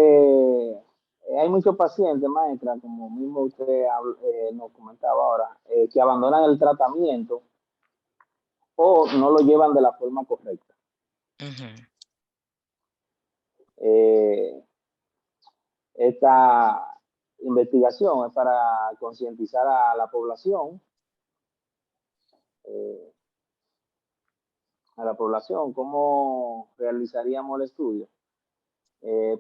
hay muchos pacientes, maestra, como mismo usted nos comentaba ahora, que abandonan el tratamiento o no lo llevan de la forma correcta. Esta investigación es para concientizar a la población, cómo realizaríamos el estudio.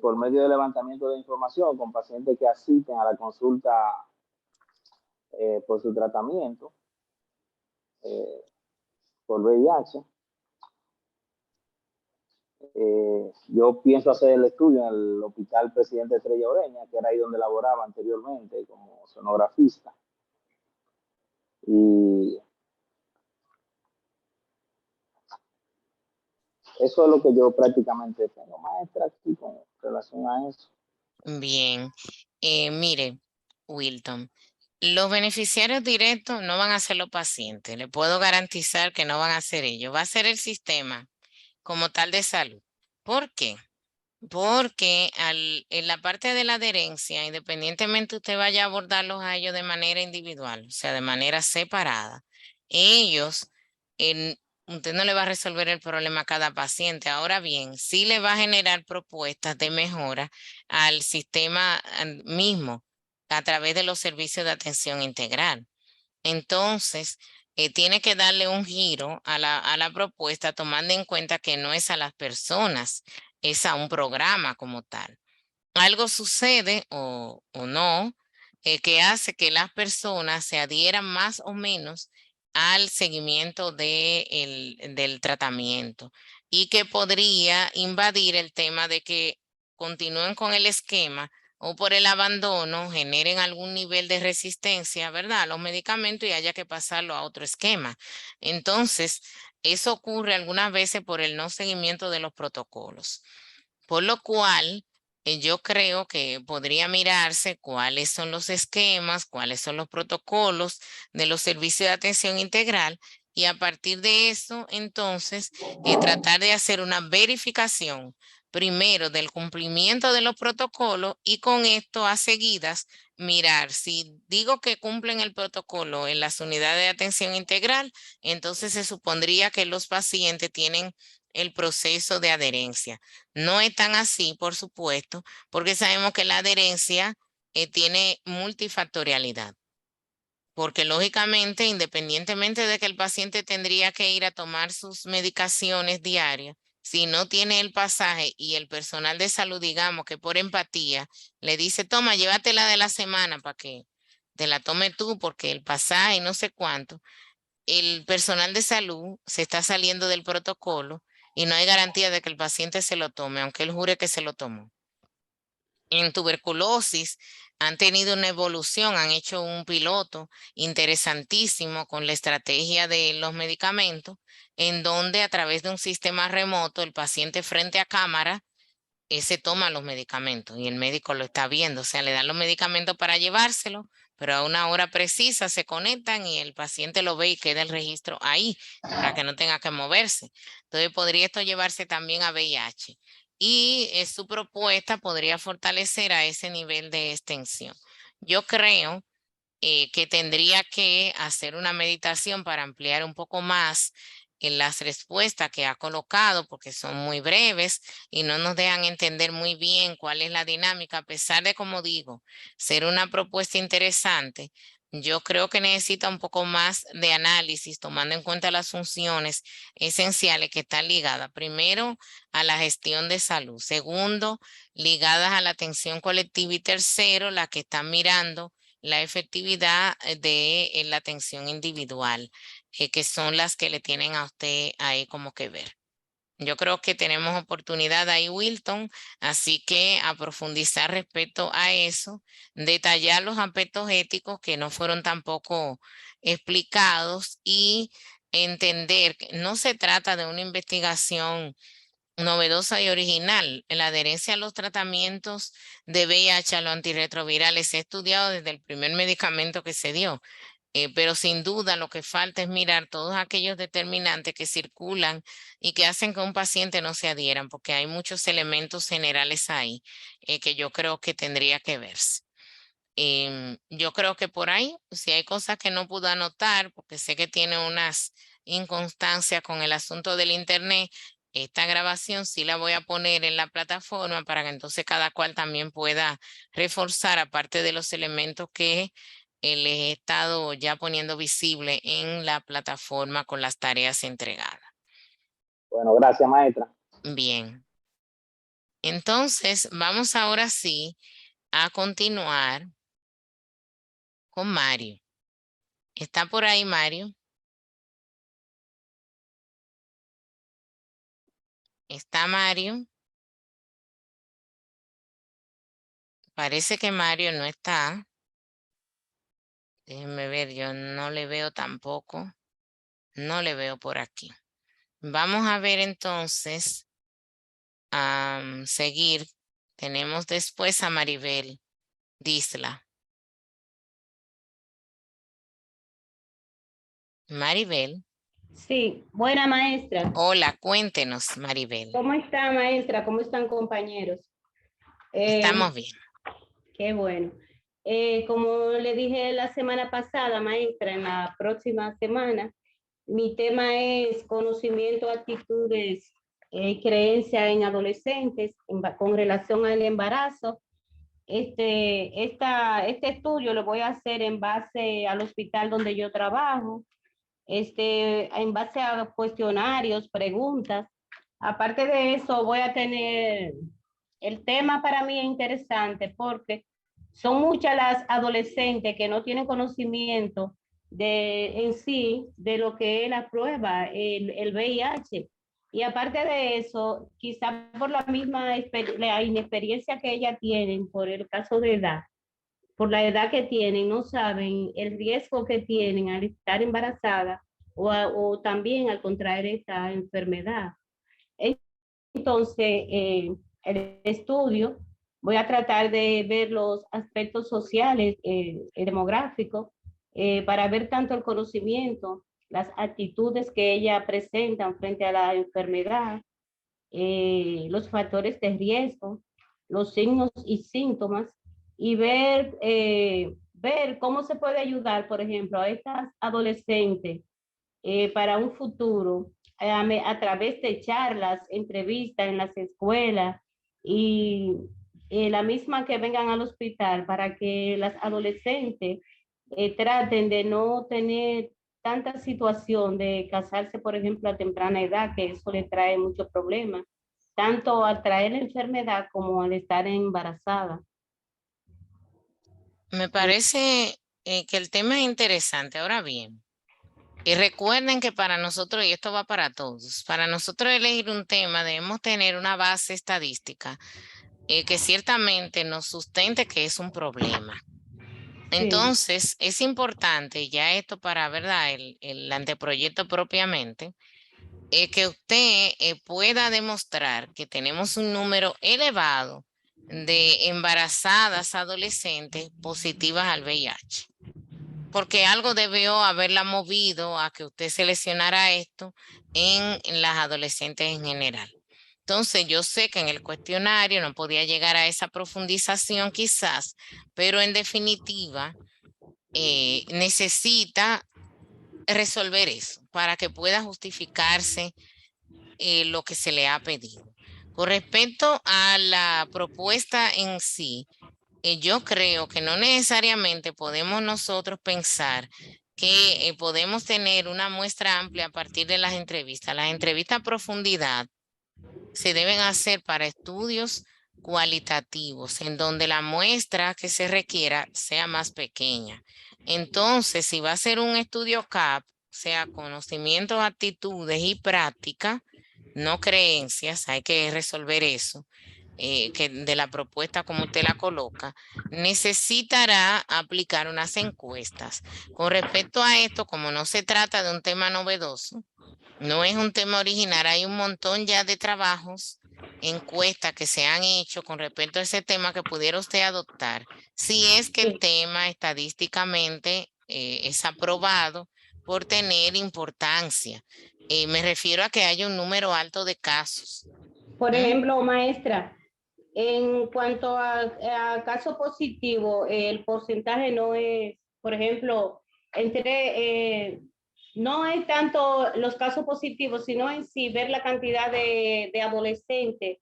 Por medio de levantamiento de información con pacientes que asisten a la consulta por su tratamiento por VIH. Yo pienso hacer el estudio en el Hospital Presidente Estrella Ureña, que era ahí donde laboraba anteriormente como sonografista. Y eso es lo que yo prácticamente tengo, maestra, aquí con relación a eso. Bien, mire, Wilton, los beneficiarios directos no van a ser los pacientes. Le puedo garantizar que no van a ser ellos. Va a ser el sistema como tal de salud. ¿Por qué? Porque en la parte de la adherencia, independientemente usted vaya a abordarlos a ellos de manera individual, o sea, de manera separada, ellos, usted no le va a resolver el problema a cada paciente. Ahora bien, sí le va a generar propuestas de mejora al sistema mismo a través de los servicios de atención integral. Entonces, tiene que darle un giro a la propuesta, tomando en cuenta que no es a las personas, es a un programa como tal. Algo sucede o no, que hace que las personas se adhieran más o menos al seguimiento del tratamiento y que podría invadir el tema de que continúen con el esquema o por el abandono generen algún nivel de resistencia, ¿verdad?, a los medicamentos y haya que pasarlo a otro esquema. Entonces, eso ocurre algunas veces por el no seguimiento de los protocolos. Por lo cual, yo creo que podría mirarse cuáles son los esquemas, cuáles son los protocolos de los servicios de atención integral y a partir de eso, entonces, tratar de hacer una verificación primero del cumplimiento de los protocolos y con esto a seguidas mirar si digo que cumplen el protocolo en las unidades de atención integral, entonces se supondría que los pacientes tienen el proceso de adherencia. No es tan así, por supuesto, porque sabemos que la adherencia tiene multifactorialidad. Porque lógicamente, independientemente de que el paciente tendría que ir a tomar sus medicaciones diarias, si no tiene el pasaje y el personal de salud, digamos que por empatía, le dice, toma, llévatela de la semana para que te la tome tú porque el pasaje y no sé cuánto, el personal de salud se está saliendo del protocolo y no hay garantía de que el paciente se lo tome, aunque él jure que se lo tomó. En tuberculosis han tenido una evolución, han hecho un piloto interesantísimo con la estrategia de los medicamentos, en donde a través de un sistema remoto el paciente frente a cámara se toma los medicamentos y el médico lo está viendo, o sea, le dan los medicamentos para llevárselo, pero a una hora precisa se conectan y el paciente lo ve y queda el registro ahí para que no tenga que moverse. Entonces podría esto llevarse también a VIH y su propuesta podría fortalecer a ese nivel de extensión. Yo creo que tendría que hacer una meditación para ampliar un poco más en las respuestas que ha colocado, porque son muy breves y no nos dejan entender muy bien cuál es la dinámica, a pesar de, como digo, ser una propuesta interesante. Yo creo que necesita un poco más de análisis, tomando en cuenta las funciones esenciales que están ligadas, primero, a la gestión de salud, segundo, ligadas a la atención colectiva y tercero, la que están mirando la efectividad de la atención individual, que son las que le tienen a usted ahí como que ver. Yo creo que tenemos oportunidad ahí, Wilton, así que a profundizar respecto a eso, detallar los aspectos éticos que no fueron tampoco explicados y entender que no se trata de una investigación novedosa y original. La adherencia a los tratamientos de VIH, a los antirretrovirales, se ha estudiado desde el primer medicamento que se dio. Pero sin duda lo que falta es mirar todos aquellos determinantes que circulan y que hacen que un paciente no se adhieran, porque hay muchos elementos generales ahí que yo creo que tendría que verse. Yo creo que por ahí, si hay cosas que no pude anotar, porque sé que tiene unas inconstancias con el asunto del internet, esta grabación sí la voy a poner en la plataforma para que entonces cada cual también pueda reforzar, aparte de los elementos que les he estado ya poniendo visible en la plataforma con las tareas entregadas. Bueno, gracias, maestra. Bien. Entonces, vamos ahora sí a continuar con Mario. ¿Está por ahí, Mario? ¿Está Mario? Parece que Mario no está. Déjenme ver, yo no le veo tampoco. No le veo por aquí. Vamos a ver entonces, seguir. Tenemos después a Maribel Disla. Maribel. Sí, buena maestra. Hola, cuéntenos, Maribel. ¿Cómo está, maestra? ¿Cómo están, compañeros? Estamos bien. Qué bueno. Como le dije la semana pasada, maestra, en la próxima semana, mi tema es conocimiento, actitudes y creencias en adolescentes con relación al embarazo. Este estudio lo voy a hacer en base al hospital donde yo trabajo, en base a cuestionarios, preguntas. Aparte de eso, voy a tener, el tema para mí es interesante porque son muchas las adolescentes que no tienen conocimiento en sí de lo que es la prueba, el VIH. Y aparte de eso, quizá por la misma la inexperiencia que ellas tienen por el caso de edad, por la edad que tienen, no saben el riesgo que tienen al estar embarazada o también al contraer esta enfermedad. Entonces, el estudio, voy a tratar de ver los aspectos sociales, demográficos, para ver tanto el conocimiento, las actitudes que ella presentan frente a la enfermedad, los factores de riesgo, los signos y síntomas, y ver cómo se puede ayudar, por ejemplo, a estas adolescentes para un futuro a través de charlas, entrevistas en las escuelas y la misma que vengan al hospital para que las adolescentes traten de no tener tanta situación de casarse, por ejemplo, a temprana edad, que eso le trae muchos problemas, tanto al traer la enfermedad como al estar embarazada. Me parece que el tema es interesante. Ahora bien, y recuerden que para nosotros, y esto va para todos, para nosotros elegir un tema debemos tener una base estadística que ciertamente nos sustente que es un problema. Entonces, es importante ya esto para, ¿verdad? El anteproyecto propiamente, que usted pueda demostrar que tenemos un número elevado de embarazadas adolescentes positivas al VIH. Porque algo debió haberla movido a que usted seleccionara esto en las adolescentes en general. Entonces, yo sé que en el cuestionario no podía llegar a esa profundización quizás, pero en definitiva necesita resolver eso para que pueda justificarse lo que se le ha pedido. Con respecto a la propuesta en sí, yo creo que no necesariamente podemos nosotros pensar que podemos tener una muestra amplia a partir de las entrevistas. Las entrevistas a profundidad se deben hacer para estudios cualitativos, en donde la muestra que se requiera sea más pequeña. Entonces, si va a ser un estudio CAP, sea conocimientos, actitudes y práctica, no creencias, hay que resolver eso, que de la propuesta como usted la coloca, necesitará aplicar unas encuestas. Con respecto a esto, como no se trata de un tema novedoso, no es un tema original, hay un montón ya de trabajos, encuestas que se han hecho con respecto a ese tema que pudiera usted adoptar. Si es que el tema estadísticamente es aprobado por tener importancia. Me refiero a que haya un número alto de casos. Por ejemplo, maestra, en cuanto a caso positivo, el porcentaje no es, por ejemplo, no es tanto los casos positivos, sino en sí ver la cantidad de adolescentes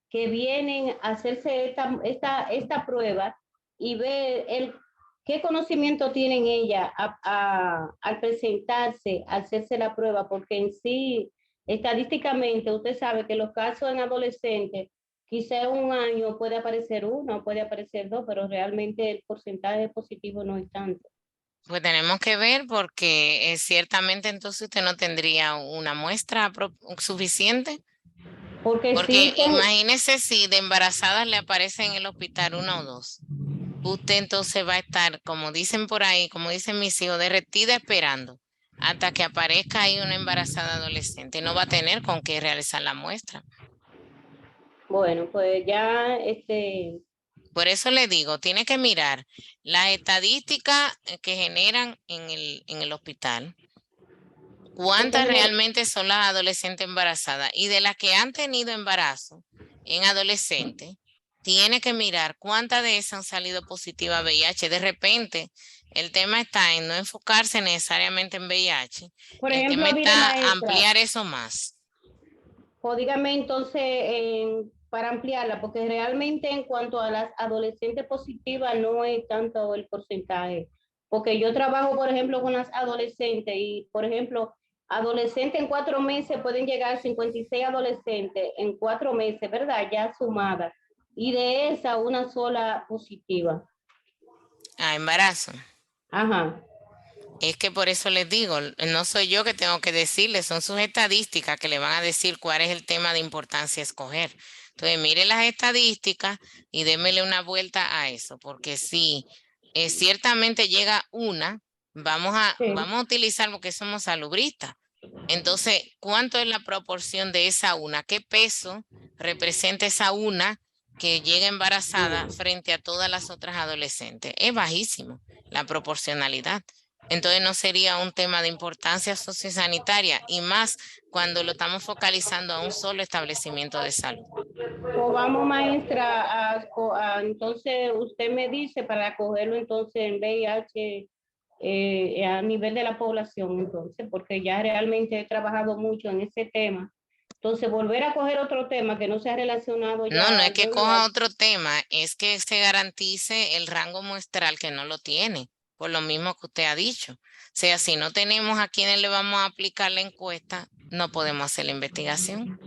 que vienen a hacerse esta prueba y ver qué conocimiento tienen ellas al presentarse, al hacerse la prueba, porque en sí, estadísticamente, usted sabe que los casos en adolescentes, quizá en un año puede aparecer uno, puede aparecer dos, pero realmente el porcentaje positivo no es tanto. Pues tenemos que ver porque ciertamente entonces usted no tendría una muestra suficiente. Porque sí, imagínese si de embarazadas le aparece en el hospital 1 o 2. Usted entonces va a estar, como dicen por ahí, como dicen mis hijos, derretida esperando hasta que aparezca ahí una embarazada adolescente. No va a tener con qué realizar la muestra. Bueno, pues ya Por eso le digo, tiene que mirar las estadísticas que generan en el hospital. ¿Cuántas realmente son las adolescentes embarazadas? Y de las que han tenido embarazo en adolescentes, tiene que mirar cuántas de esas han salido positivas a VIH. De repente, el tema está en no enfocarse necesariamente en VIH. Por ejemplo, el tema está ampliar eso más. O dígame entonces, para ampliarla, porque realmente en cuanto a las adolescentes positivas no es tanto el porcentaje. Porque yo trabajo, por ejemplo, con las adolescentes y, por ejemplo, adolescentes en 4 meses pueden llegar a 56 adolescentes en 4 meses, ¿verdad? Ya sumadas. Y de esa, una sola positiva. Embarazo. Ajá. Es que por eso les digo, no soy yo que tengo que decirles, son sus estadísticas que le van a decir cuál es el tema de importancia a escoger. Entonces, mire las estadísticas y démele una vuelta a eso, porque si ciertamente llega una, vamos a utilizar porque somos salubristas. Entonces, ¿cuánto es la proporción de esa una? ¿Qué peso representa esa una que llega embarazada frente a todas las otras adolescentes? Es bajísimo la proporcionalidad. Entonces no sería un tema de importancia sociosanitaria y más cuando lo estamos focalizando a un solo establecimiento de salud. Pues vamos, maestra, entonces usted me dice para cogerlo entonces en VIH a nivel de la población, entonces, porque ya realmente he trabajado mucho en ese tema. Entonces, volver a coger otro tema que no se ha relacionado ya. No es que coja otro tema, es que se garantice el rango muestral que no lo tiene. Por lo mismo que usted ha dicho. O sea, si no tenemos a quienes le vamos a aplicar la encuesta, no podemos hacer la investigación.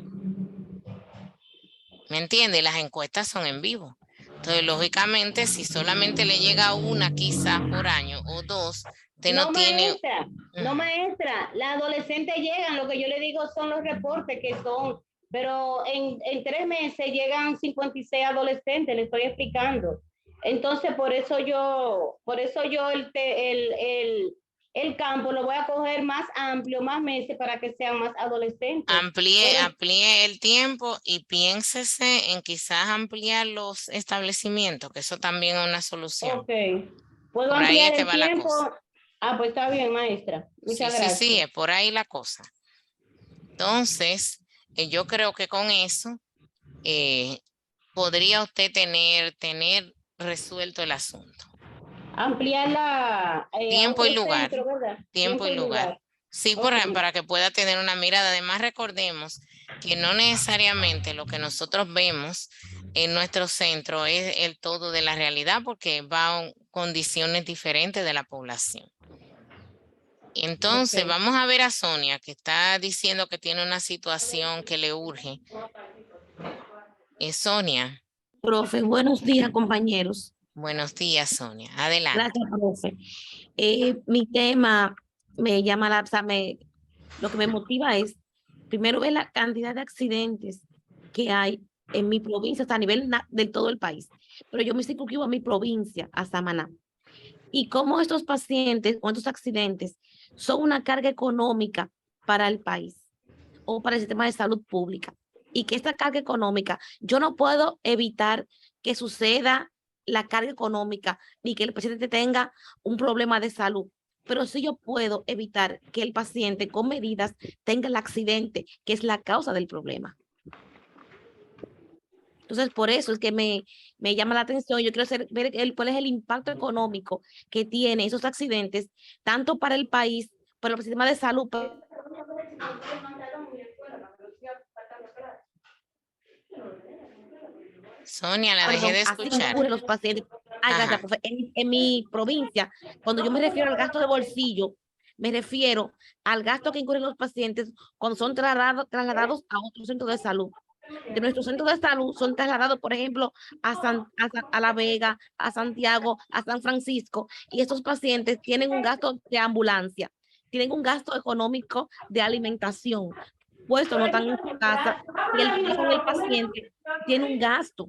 ¿Me entiende? Las encuestas son en vivo. Entonces, lógicamente, si solamente le llega una quizás por año o dos, usted no tiene... Maestra, no, maestra, las adolescentes llegan, lo que yo le digo son los reportes que son pero en 3 meses llegan 56 adolescentes, le estoy explicando. Entonces, por eso yo el campo lo voy a coger más amplio, más meses para que sean más adolescentes. Amplíe el tiempo y piénsese en quizás ampliar los establecimientos, que eso también es una solución. Ok. ¿Puedo Por ahí es ampliar que el va la tiempo? cosa. Ah, pues está bien, maestra. Muchas gracias. Sí, es por ahí la cosa. Entonces, yo creo que con eso podría usted tener resuelto el asunto. Ampliar la tiempo y lugar. centro, ¿verdad? Tiempo y lugar. Sí, Ok. para que pueda tener una mirada. Además, recordemos que no necesariamente lo que nosotros vemos en nuestro centro es el todo de la realidad, porque va a condiciones diferentes de la población. Entonces, vamos a ver a Sonia, que está diciendo que tiene una situación que le urge. Sonia. Profe, buenos días, compañeros. Buenos días, Sonia. Adelante. Gracias, profe. Mi tema me llama lo que me motiva es, primero, ver la cantidad de accidentes que hay en mi provincia, hasta a nivel de todo el país. Pero yo me circunscribo a mi provincia, a Samaná. Y cómo estos pacientes o estos accidentes son una carga económica para el país o para el sistema de salud pública. Y que esta carga económica, yo no puedo evitar que suceda la carga económica ni que el paciente tenga un problema de salud, pero sí yo puedo evitar que el paciente con medidas tenga el accidente, que es la causa del problema. Entonces, por eso es que me llama la atención. Yo quiero ver cuál es el impacto económico que tiene esos accidentes, tanto para el país, para el sistema de salud. Sonia, la dejé de escuchar. Así los pacientes. Gracias, profe. En mi provincia, cuando yo me refiero al gasto de bolsillo, me refiero al gasto que incurren los pacientes cuando son trasladados a otro centro de salud. De nuestro centro de salud son trasladados, por ejemplo, a La Vega, a Santiago, a San Francisco, y estos pacientes tienen un gasto de ambulancia, tienen un gasto económico de alimentación, puesto no están en su casa, y el caso del paciente tiene un gasto.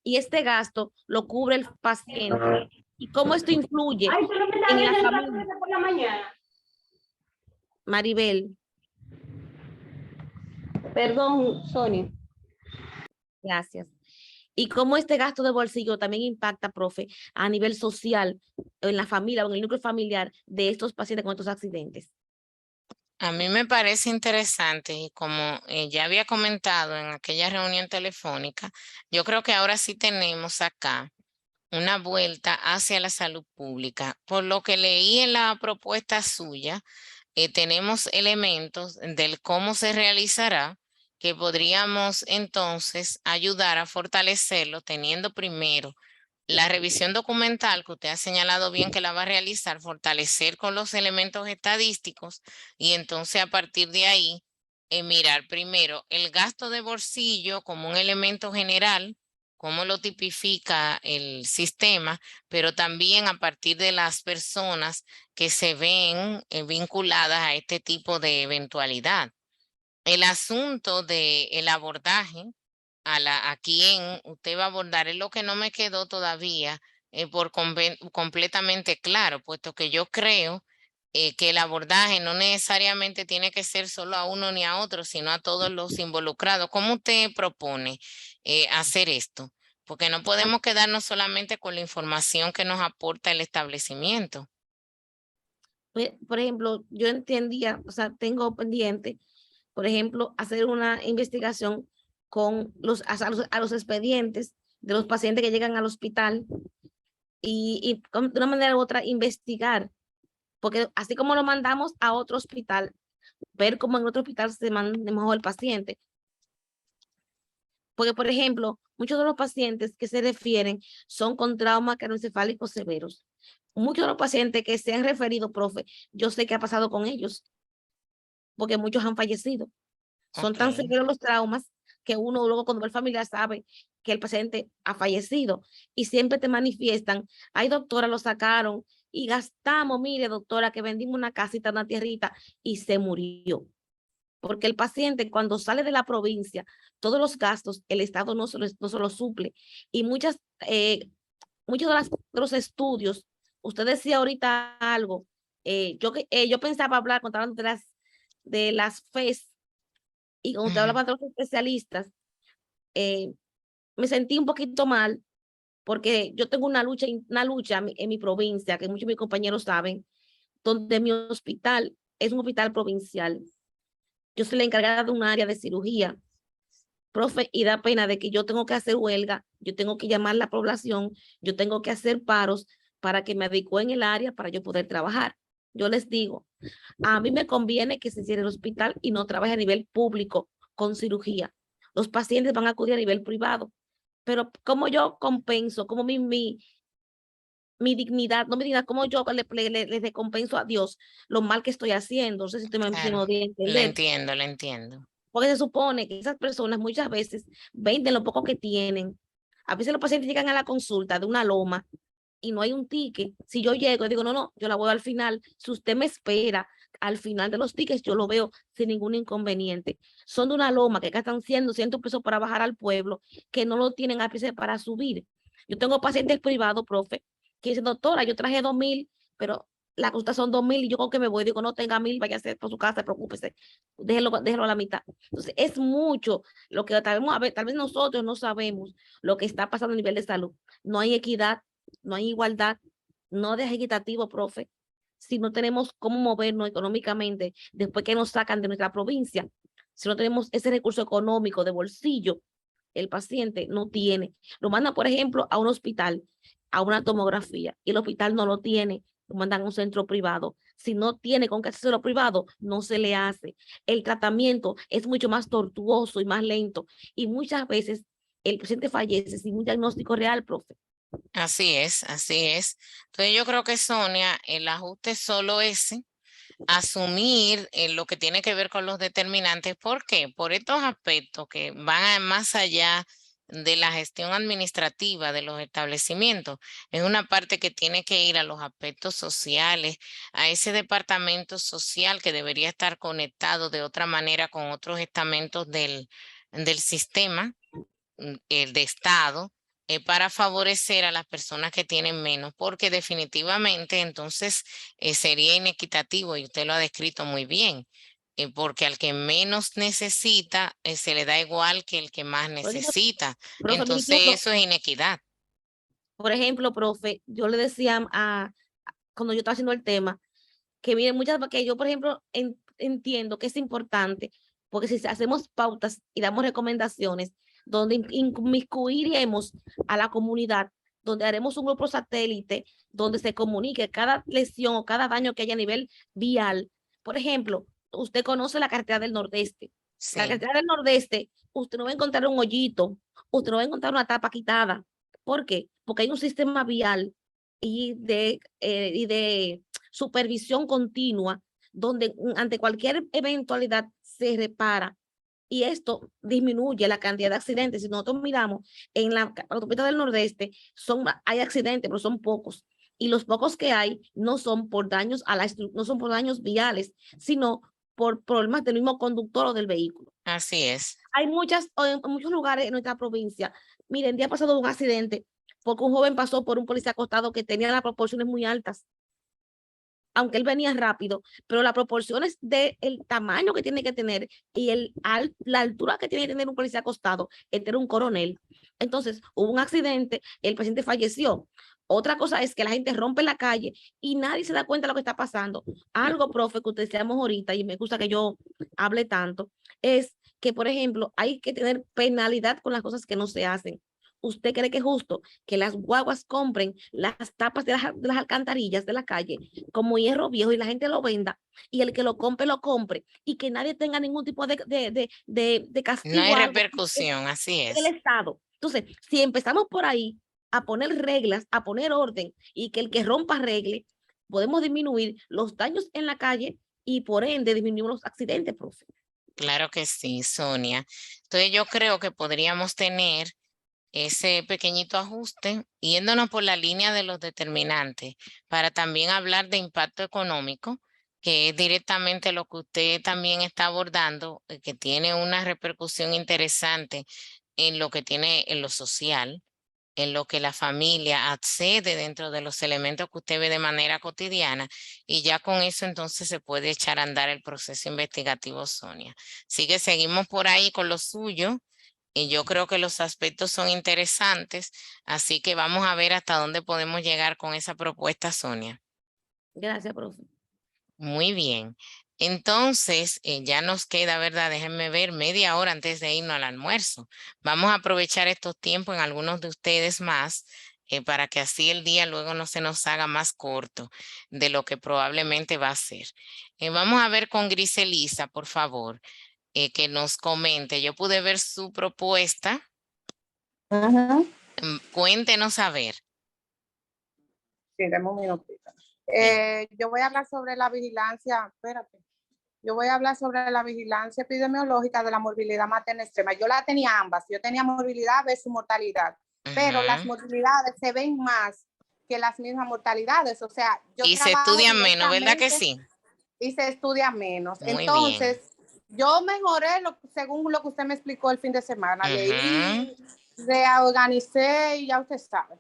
Y este gasto lo cubre el paciente. ¿Y cómo esto influye en la familia? Maribel. Perdón, Sonia. Gracias. Y cómo este gasto de bolsillo también impacta, profe, a nivel social, en la familia o en el núcleo familiar de estos pacientes con estos accidentes. A mí me parece interesante, y como ya había comentado en aquella reunión telefónica, yo creo que ahora sí tenemos acá una vuelta hacia la salud pública. Por lo que leí en la propuesta suya, tenemos elementos del cómo se realizará, que podríamos entonces ayudar a fortalecerlo, teniendo primero la revisión documental, que usted ha señalado bien que la va a realizar, fortalecer con los elementos estadísticos, y entonces a partir de ahí mirar primero el gasto de bolsillo como un elemento general, cómo lo tipifica el sistema, pero también a partir de las personas que se ven vinculadas a este tipo de eventualidad. El asunto del abordaje, a quién usted va a abordar, es lo que no me quedó todavía completamente claro, puesto que yo creo que el abordaje no necesariamente tiene que ser solo a uno ni a otro, sino a todos los involucrados. ¿Cómo usted propone hacer esto? Porque no podemos quedarnos solamente con la información que nos aporta el establecimiento. Por ejemplo, yo entendía, o sea, tengo pendiente, por ejemplo, hacer una investigación con a los expedientes de los pacientes que llegan al hospital y de una manera u otra investigar, porque así como lo mandamos a otro hospital, ver cómo en otro hospital se manejó el paciente. Porque, por ejemplo, muchos de los pacientes que se refieren son con traumas craneoencefálicos severos. Muchos de los pacientes que se han referido, profe, yo sé qué ha pasado con ellos, porque muchos han fallecido. Son tan severos los traumas que uno luego cuando ve al familiar sabe que el paciente ha fallecido, y siempre te manifiestan, ay doctora, lo sacaron y gastamos, mire doctora, que vendimos una casita, una tierrita y se murió. porque el paciente cuando sale de la provincia, todos los gastos, el Estado no se los suple. Y muchos de los estudios, usted decía ahorita algo, yo pensaba hablar, cuando hablando de las FES, y cuando usted hablaba de los especialistas, me sentí un poquito mal, porque yo tengo una lucha en mi provincia, que muchos de mis compañeros saben, donde mi hospital es un hospital provincial. Yo soy la encargada de un área de cirugía, profe, y da pena de que yo tengo que hacer huelga, yo tengo que llamar a la población, yo tengo que hacer paros para que me adecúen el área para yo poder trabajar. Yo les digo, a mí me conviene que se cierre el hospital y no trabaje a nivel público con cirugía. Los pacientes van a acudir a nivel privado, pero ¿cómo yo compenso? ¿Cómo mi dignidad, no mi dignidad, cómo yo le recompenso a Dios lo mal que estoy haciendo? No sé si usted me Claro, dio a entender. le entiendo. Porque se supone que esas personas muchas veces venden lo poco que tienen. A veces los pacientes llegan a la consulta de una loma y no hay un ticket. Si yo llego y digo, no, yo la voy al final. Si usted me espera al final de los tickets, yo lo veo sin ningún inconveniente. Son de una loma que gastan 100, 200 pesos para bajar al pueblo, que no lo tienen a veces para subir. Yo tengo pacientes privados, profe, que dicen, doctora, yo traje 2,000, pero la consulta son 2,000 y yo con que me voy, digo, no tenga 1,000, váyase por su casa, preocúpese, déjelo a la mitad. Entonces, es mucho lo que tal vez nosotros no sabemos lo que está pasando a nivel de salud. No hay equidad, no hay igualdad, no es equitativo, profe, si no tenemos cómo movernos económicamente después que nos sacan de nuestra provincia, si no tenemos ese recurso económico de bolsillo, el paciente no tiene. Lo mandan, por ejemplo, a un hospital, a una tomografía, y el hospital no lo tiene, lo mandan a un centro privado. Si no tiene con qué hacerlo privado, no se le hace. El tratamiento es mucho más tortuoso y más lento, y muchas veces el paciente fallece sin un diagnóstico real, profe. Así es, así es. Entonces yo creo que, Sonia, el ajuste es solo ese, asumir lo que tiene que ver con los determinantes. ¿Por qué? Por estos aspectos que van más allá de la gestión administrativa de los establecimientos. Es una parte que tiene que ir a los aspectos sociales, a ese departamento social que debería estar conectado de otra manera con otros estamentos del sistema, el de Estado, para favorecer a las personas que tienen menos, porque definitivamente entonces sería inequitativo, y usted lo ha descrito muy bien, porque al que menos necesita se le da igual que el que más necesita. Profe, Entonces eso es inequidad. Por ejemplo, profe, yo le decía cuando yo estaba haciendo el tema, que miren, muchas veces que yo, por ejemplo, entiendo que es importante, porque si hacemos pautas y damos recomendaciones, donde inmiscuiremos a la comunidad, donde haremos un grupo satélite, donde se comunique cada lesión o cada daño que haya a nivel vial. Por ejemplo, usted conoce la carretera del Nordeste. Sí. La carretera del Nordeste, usted no va a encontrar un hoyito, usted no va a encontrar una tapa quitada. ¿Por qué? Porque hay un sistema vial y de supervisión continua, donde ante cualquier eventualidad se repara, y esto disminuye la cantidad de accidentes. Si nosotros miramos en la autopista del Nordeste, hay accidentes, pero son pocos, y los pocos que hay no son por daños no son por daños viales, sino por problemas del mismo conductor o del vehículo. Así es. Hay en muchos lugares en nuestra provincia. Miren, el día pasado hubo un accidente porque un joven pasó por un policía acostado que tenía las proporciones muy altas, aunque él venía rápido, pero las proporciones del tamaño que tiene que tener y la altura que tiene que tener un policía acostado, este era un coronel. Entonces, hubo un accidente, el paciente falleció. Otra cosa es que la gente rompe la calle y nadie se da cuenta de lo que está pasando. Algo, profe, que ustedes decíamos ahorita, y me gusta que yo hable tanto, es que, por ejemplo, hay que tener penalidad con las cosas que no se hacen. ¿Usted cree que es justo que las guaguas compren las tapas de las alcantarillas de la calle como hierro viejo y la gente lo venda, y el que lo compre, y que nadie tenga ningún tipo de castigo? No hay repercusión, así es. El Estado. Entonces, si empezamos por ahí a poner reglas, a poner orden, y que el que rompa arregle, podemos disminuir los daños en la calle y por ende disminuir los accidentes, profe. Claro que sí, Sonia. Entonces yo creo que podríamos tener ese pequeñito ajuste, yéndonos por la línea de los determinantes, para también hablar de impacto económico, que es directamente lo que usted también está abordando, que tiene una repercusión interesante en lo que tiene en lo social, en lo que la familia accede dentro de los elementos que usted ve de manera cotidiana, y ya con eso entonces se puede echar a andar el proceso investigativo, Sonia. Así que seguimos por ahí con lo suyo, y yo creo que los aspectos son interesantes, así que vamos a ver hasta dónde podemos llegar con esa propuesta, Sonia. Gracias, profe. Muy bien. Entonces, ya nos queda, ¿verdad? Déjenme ver, media hora antes de irnos al almuerzo. Vamos a aprovechar estos tiempos en algunos de ustedes más, para que así el día luego no se nos haga más corto de lo que probablemente va a ser. Vamos a ver con Griselisa, por favor, que nos comente. Yo pude ver su propuesta. Cuéntenos a ver. Sí, deme un minutito. Yo voy a hablar sobre la vigilancia, espérate. Yo voy a hablar sobre la vigilancia epidemiológica de la morbilidad materna extrema. Yo la tenía ambas. Yo tenía morbilidad versus mortalidad, pero las morbilidades se ven más que las mismas mortalidades. O sea, yo y se estudian menos, ¿verdad que sí? Y se estudia menos. Muy Entonces, bien. yo mejoré según lo que usted me explicó el fin de semana. Leí, reorganicé y ya usted sabe.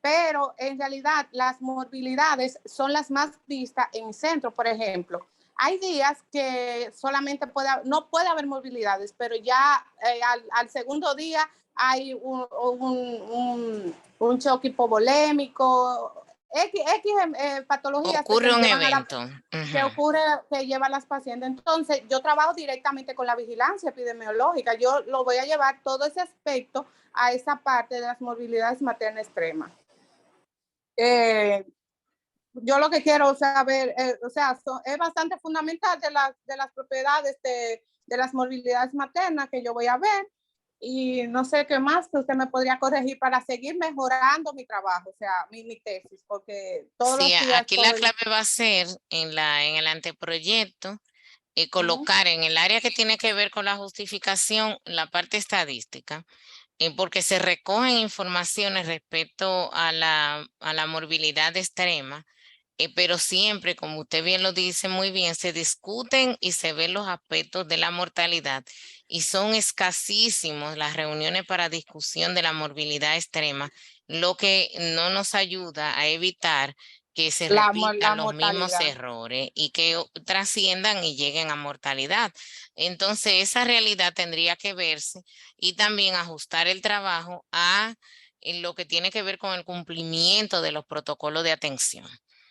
Pero en realidad las morbilidades son las más vistas en centro, por ejemplo. Hay días que solamente no puede haber morbilidades, pero ya al segundo día hay un choque hipovolémico, X patologías ocurre un evento que lleva a las pacientes. Entonces, yo trabajo directamente con la vigilancia epidemiológica. Yo lo voy a llevar todo ese aspecto a esa parte de las morbilidades maternas extremas. Yo lo que quiero saber, es bastante fundamental de las propiedades de las morbilidades maternas que yo voy a ver, y no sé qué más que usted me podría corregir para seguir mejorando mi trabajo, o sea, mi tesis, porque todos los días... Aquí la clave va a ser en el anteproyecto, colocar en el área que tiene que ver con la justificación la parte estadística, porque se recogen informaciones respecto a la morbilidad extrema, pero siempre, como usted bien lo dice muy bien, se discuten y se ven los aspectos de la mortalidad, y son escasísimos las reuniones para discusión de la morbilidad extrema, lo que no nos ayuda a evitar que se repitan los mismos errores y que trasciendan y lleguen a mortalidad. Entonces, esa realidad tendría que verse, y también ajustar el trabajo en lo que tiene que ver con el cumplimiento de los protocolos de atención.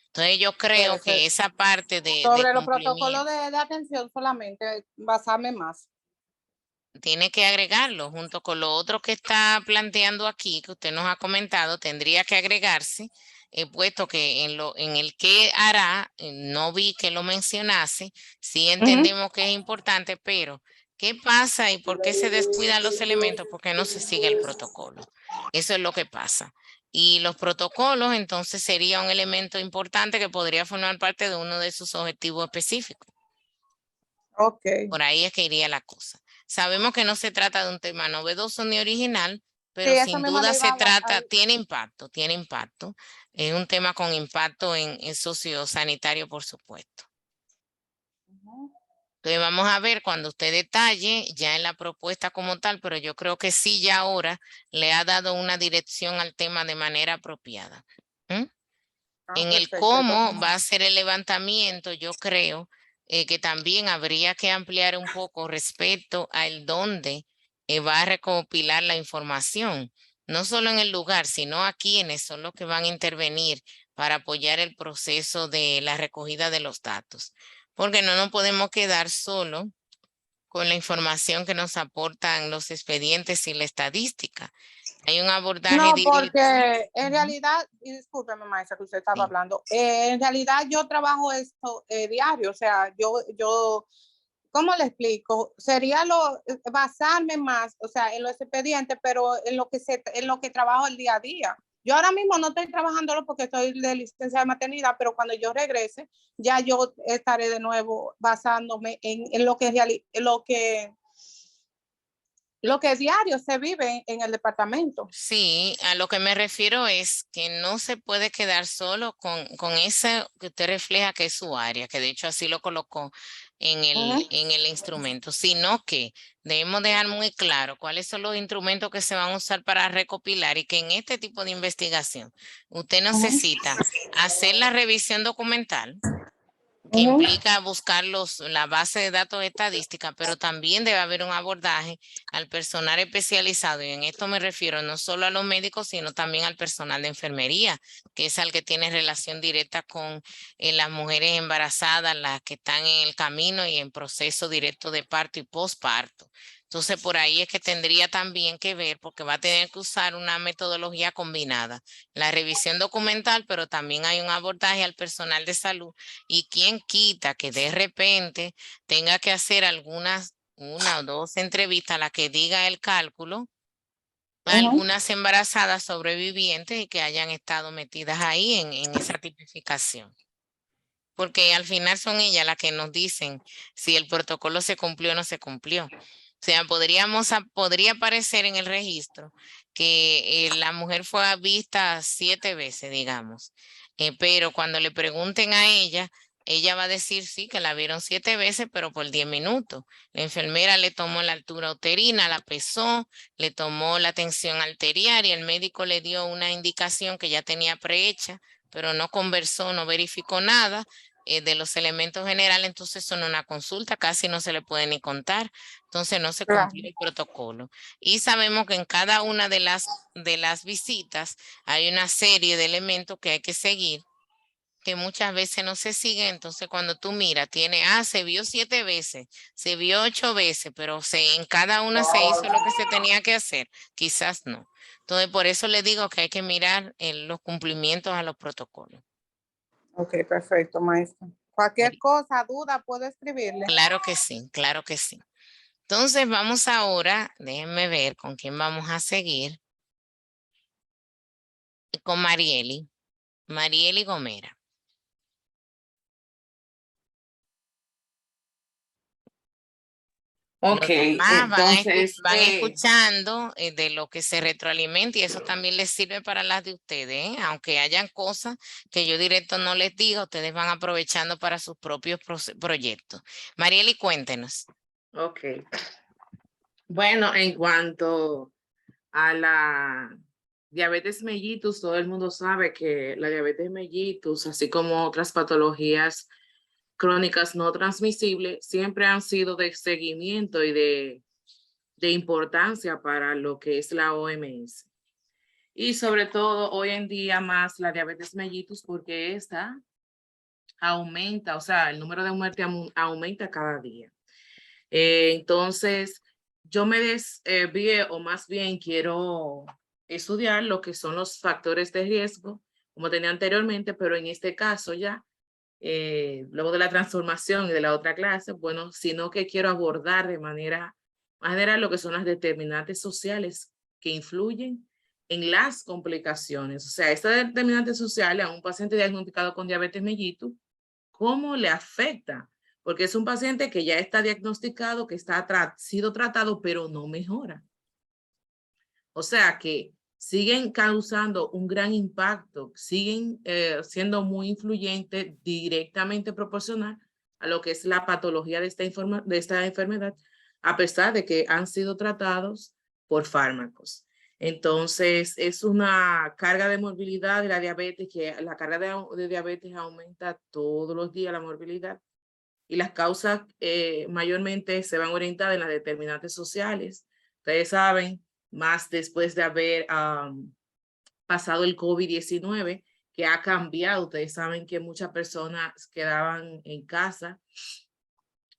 Entonces, yo creo que esa parte sobre los protocolos de atención solamente, basarme más. Tiene que agregarlo junto con lo otro que está planteando aquí, que usted nos ha comentado, tendría que agregarse, puesto que en el que hará, no vi que lo mencionase, sí entendemos que es importante, pero ¿qué pasa y por qué se descuidan los elementos? Porque no se sigue el protocolo. Eso es lo que pasa. Y los protocolos entonces sería un elemento importante que podría formar parte de uno de sus objetivos específicos. Okay. Por ahí es que iría la cosa. Sabemos que no se trata de un tema novedoso ni original, pero sí, sin duda se trata, tiene impacto. Es un tema con impacto en sociosanitario, por supuesto. Entonces vamos a ver cuando usted detalle ya en la propuesta como tal, pero yo creo que sí ya ahora le ha dado una dirección al tema de manera apropiada. En el cómo va a ser el levantamiento, yo creo que también habría que ampliar un poco respecto al dónde va a recopilar la información, no solo en el lugar, sino a quienes son los que van a intervenir para apoyar el proceso de la recogida de los datos, porque no nos podemos quedar solo con la información que nos aportan los expedientes y la estadística. Hay un abordaje no, porque en realidad, y discúlpeme, maestra, que usted estaba hablando, en realidad yo trabajo esto diario, o sea, yo, ¿cómo le explico? Sería basarme más, o sea, en los expedientes, pero en lo que trabajo el día a día. Yo ahora mismo no estoy trabajándolo porque estoy de licencia de maternidad, pero cuando yo regrese, ya yo estaré de nuevo basándome en lo que lo que diario se vive en el departamento. Sí, a lo que me refiero es que no se puede quedar solo con eso que usted refleja que es su área, que de hecho así lo colocó en el instrumento, sino que debemos dejar muy claro cuáles son los instrumentos que se van a usar para recopilar y que en este tipo de investigación usted necesita hacer la revisión documental, que implica buscar la base de datos estadística, pero también debe haber un abordaje al personal especializado, y en esto me refiero no solo a los médicos, sino también al personal de enfermería, que es al que tiene relación directa con las mujeres embarazadas, las que están en el camino y en proceso directo de parto y posparto. Entonces, por ahí es que tendría también que ver, porque va a tener que usar una metodología combinada, la revisión documental, pero también hay un abordaje al personal de salud. Y quién quita que de repente tenga que hacer una o dos entrevistas a la que diga el cálculo, algunas embarazadas sobrevivientes y que hayan estado metidas ahí en esa tipificación. Porque al final son ellas las que nos dicen si el protocolo se cumplió o no se cumplió. O sea, podría aparecer en el registro que la mujer fue vista 7 veces, digamos. Pero cuando le pregunten a ella va a decir sí, que la vieron 7 veces, pero por 10 minutos. La enfermera le tomó la altura uterina, la pesó, le tomó la tensión arterial y el médico le dio una indicación que ya tenía prehecha, pero no conversó, no verificó nada de los elementos generales. Entonces son una consulta, casi no se le puede ni contar. Entonces no se cumplió el protocolo. Y sabemos que en cada una de las visitas hay una serie de elementos que hay que seguir, que muchas veces no se sigue. Entonces cuando tú miras, se vio 7 veces, se vio 8 veces, pero en cada una se hizo lo que se tenía que hacer, quizás no. Entonces por eso le digo que hay que mirar los cumplimientos a los protocolos. Ok, perfecto, maestra. Cualquier cosa, duda, puedo escribirle. Claro que sí, claro que sí. Entonces vamos ahora, déjenme ver con quién vamos a seguir. Con Marieli Gomera. Ok, entonces van escuchando de lo que se retroalimenta, y eso también les sirve para las de ustedes, ¿eh? Aunque hayan cosas que yo directo no les digo, ustedes van aprovechando para sus propios proyectos. Marieli, cuéntenos. Ok. Bueno, en cuanto a la diabetes mellitus, todo el mundo sabe que la diabetes mellitus, así como otras patologías crónicas no transmisibles, siempre han sido de seguimiento y de importancia para lo que es la OMS. Y sobre todo hoy en día más la diabetes mellitus, porque esta aumenta, o sea, el número de muertes aumenta cada día. Entonces, yo me desvié, o más bien quiero estudiar lo que son los factores de riesgo, como tenía anteriormente, pero en este caso ya, luego de la transformación y de la otra clase, bueno, sino que quiero abordar de manera más general lo que son las determinantes sociales que influyen en las complicaciones. O sea, estas determinantes sociales a un paciente diagnosticado con diabetes mellitus, ¿cómo le afecta? Porque es un paciente que ya está diagnosticado, que está sido tratado, pero no mejora. O sea que siguen causando un gran impacto, siguen siendo muy influyentes, directamente proporcional a lo que es la patología de esta enfermedad, a pesar de que han sido tratados por fármacos. Entonces, es una carga de morbilidad de la diabetes, que la carga de diabetes aumenta todos los días, la morbilidad, y las causas mayormente se van orientadas en las determinantes sociales. Ustedes saben, más después de haber pasado el COVID-19, que ha cambiado. Ustedes saben que muchas personas quedaban en casa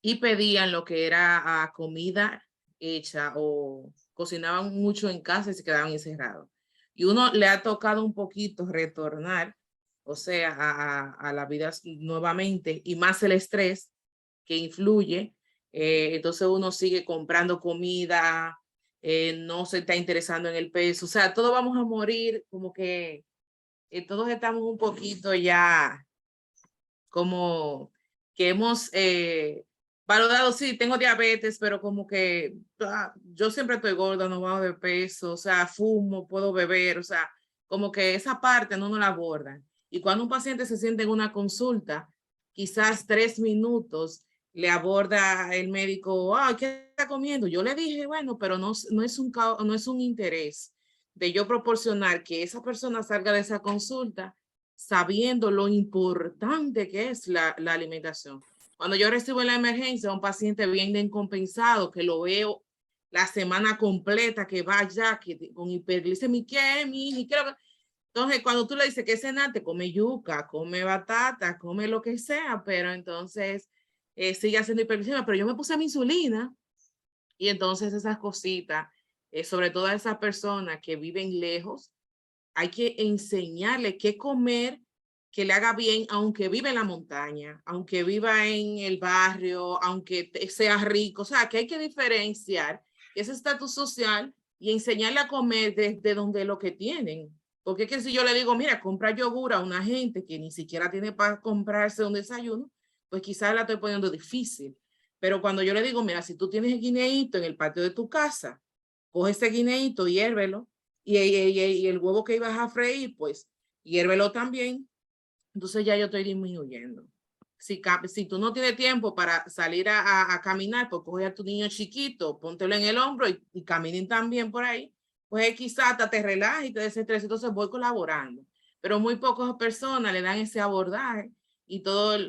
y pedían lo que era comida hecha, o cocinaban mucho en casa y se quedaban encerrados. Y uno le ha tocado un poquito retornar, o sea, a la vida nuevamente, y más el estrés que influye. Entonces uno sigue comprando comida, no se está interesando en el peso, o sea, todos vamos a morir, como que todos estamos un poquito ya como que hemos valorado, sí, tengo diabetes, pero como que yo siempre estoy gorda, no bajo de peso, o sea, fumo, puedo beber, o sea, como que esa parte no nos la abordan. Y cuando un paciente se siente en una consulta, quizás 3 minutos, le aborda el médico, ¿qué está comiendo? Yo le dije, bueno, pero no es un interés de yo proporcionar que esa persona salga de esa consulta sabiendo lo importante que es la alimentación. Cuando yo recibo en la emergencia a un paciente bien descompensado, que lo veo la semana completa, que va ya con hiperglicemia, ¿qué? Entonces, cuando tú le dices que cenarte, come yuca, come batata, come lo que sea, pero entonces sigue haciendo hiperglicemia, pero yo me puse mi insulina y entonces esas cositas, sobre todo a esas personas que viven lejos, hay que enseñarle qué comer que le haga bien, aunque viva en la montaña, aunque viva en el barrio, aunque sea rico. O sea, que hay que diferenciar ese estatus social y enseñarle a comer desde donde lo que tienen. Porque es que si yo le digo, mira, compra yogur a una gente que ni siquiera tiene para comprarse un desayuno, pues quizás la estoy poniendo difícil. Pero cuando yo le digo, mira, si tú tienes el guineíto en el patio de tu casa, coge ese guineíto y hiérvelo, y el huevo que ibas a freír, pues hiérvelo también. Entonces ya yo estoy disminuyendo. Si tú no tienes tiempo para salir a caminar, pues coge a tu niño chiquito, póntelo en el hombro y caminen también por ahí, pues quizás hasta te relajes y te desestreses. Entonces voy colaborando. Pero muy pocas personas le dan ese abordaje y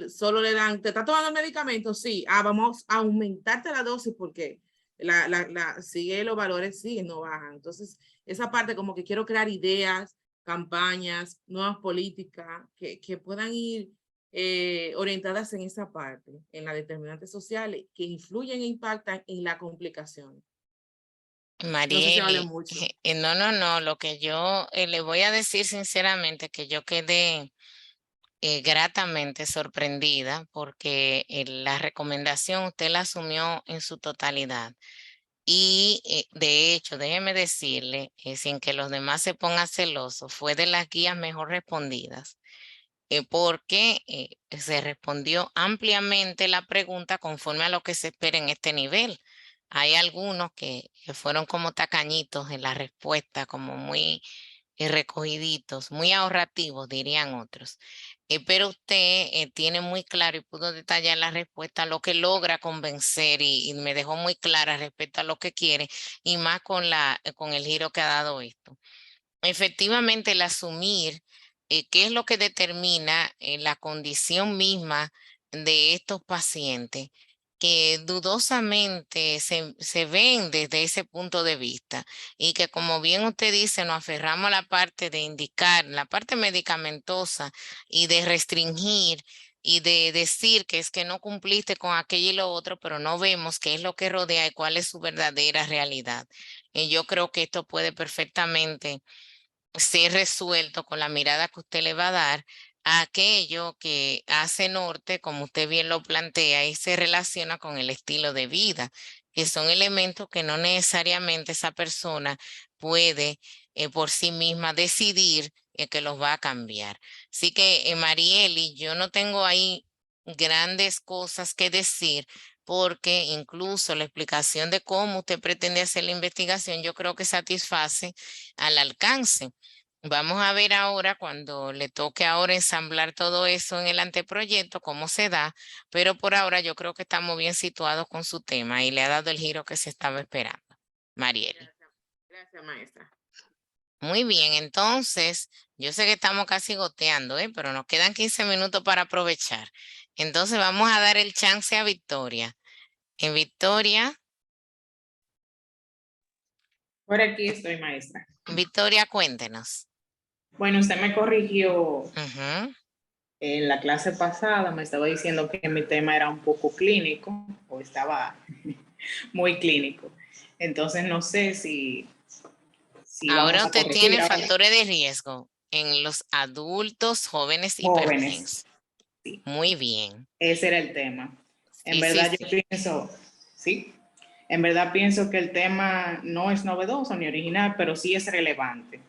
solo le dan, ¿te está tomando el medicamento? Sí. Vamos a aumentarte la dosis porque sigue los valores, siguen, no bajan. Entonces, esa parte como que quiero crear ideas, campañas, nuevas políticas que puedan ir orientadas en esa parte, en las determinantes sociales que influyen e impactan en la complicación. Marieli, No sé si no, lo que yo le voy a decir sinceramente que yo quedé gratamente sorprendida porque la recomendación usted la asumió en su totalidad. Y de hecho, déjeme decirle, sin que los demás se pongan celosos, fue de las guías mejor respondidas, porque se respondió ampliamente la pregunta conforme a lo que se espera en este nivel. Hay algunos que fueron como tacañitos en la respuesta, como muy recogiditos, muy ahorrativos, dirían otros. Pero usted tiene muy claro y pudo detallar la respuesta, lo que logra convencer y me dejó muy clara respecto a lo que quiere y más con el giro que ha dado esto. Efectivamente, el asumir qué es lo que determina la condición misma de estos pacientes que dudosamente se ven desde ese punto de vista y que, como bien usted dice, nos aferramos a la parte de indicar, la parte medicamentosa y de restringir y de decir que es que no cumpliste con aquello y lo otro, pero no vemos qué es lo que rodea y cuál es su verdadera realidad. Y yo creo que esto puede perfectamente ser resuelto con la mirada que usted le va a dar a aquello que hace norte, como usted bien lo plantea, y se relaciona con el estilo de vida, que son elementos que no necesariamente esa persona puede por sí misma decidir que los va a cambiar. Así que, Marieli, yo no tengo ahí grandes cosas que decir, porque incluso la explicación de cómo usted pretende hacer la investigación, yo creo que satisface al alcance. Vamos a ver ahora cuando le toque ahora ensamblar todo eso en el anteproyecto, cómo se da, pero por ahora yo creo que estamos bien situados con su tema y le ha dado el giro que se estaba esperando. Marieli. Gracias, maestra. Muy bien, entonces, yo sé que estamos casi goteando, pero nos quedan 15 minutos para aprovechar. Entonces vamos a dar el chance a Victoria. Victoria. Por aquí estoy, maestra. Victoria, cuéntenos. Bueno, usted me corrigió en la clase pasada, me estaba diciendo que mi tema era un poco clínico, o estaba muy clínico. Entonces, no sé si ahora usted tiene factores de riesgo en los adultos, jóvenes y hipertensos. Sí. Muy bien. Ese era el tema. En verdad yo pienso, en verdad pienso que el tema no es novedoso ni original, pero sí es relevante.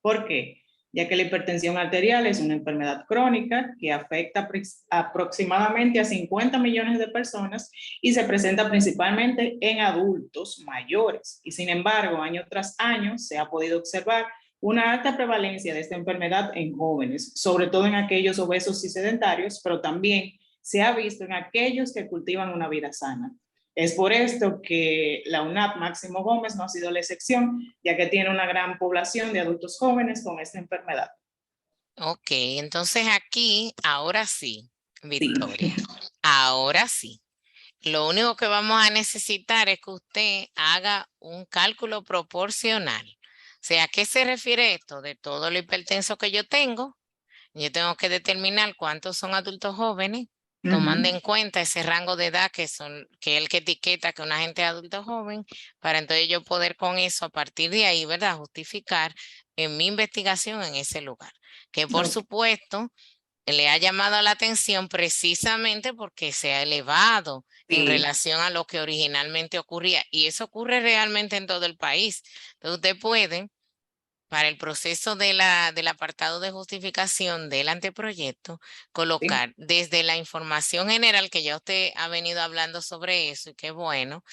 ¿Por qué? ya que la hipertensión arterial es una enfermedad crónica que afecta aproximadamente a 50 millones de personas y se presenta principalmente en adultos mayores. Y sin embargo, año tras año se ha podido observar una alta prevalencia de esta enfermedad en jóvenes, sobre todo en aquellos obesos y sedentarios, pero también se ha visto en aquellos que cultivan una vida sana. Es por esto que la UNAP Máximo Gómez no ha sido la excepción, ya que tiene una gran población de adultos jóvenes con esta enfermedad. Ok, entonces aquí, ahora sí, Victoria, ahora sí. Lo único que vamos a necesitar es que usted haga un cálculo proporcional. O sea, ¿a qué se refiere esto? De todo lo hipertenso que yo tengo que determinar cuántos son adultos jóvenes, tomando en cuenta ese rango de edad que es el que etiqueta que una gente es adulto joven, para entonces yo poder con eso, a partir de ahí, ¿verdad?, justificar en mi investigación en ese lugar. Que por supuesto le ha llamado la atención precisamente porque se ha elevado en relación a lo que originalmente ocurría. Y eso ocurre realmente en todo el país. Entonces usted puede, para el proceso del apartado de justificación del anteproyecto, colocar desde la información general, que ya usted ha venido hablando sobre eso, y qué bueno,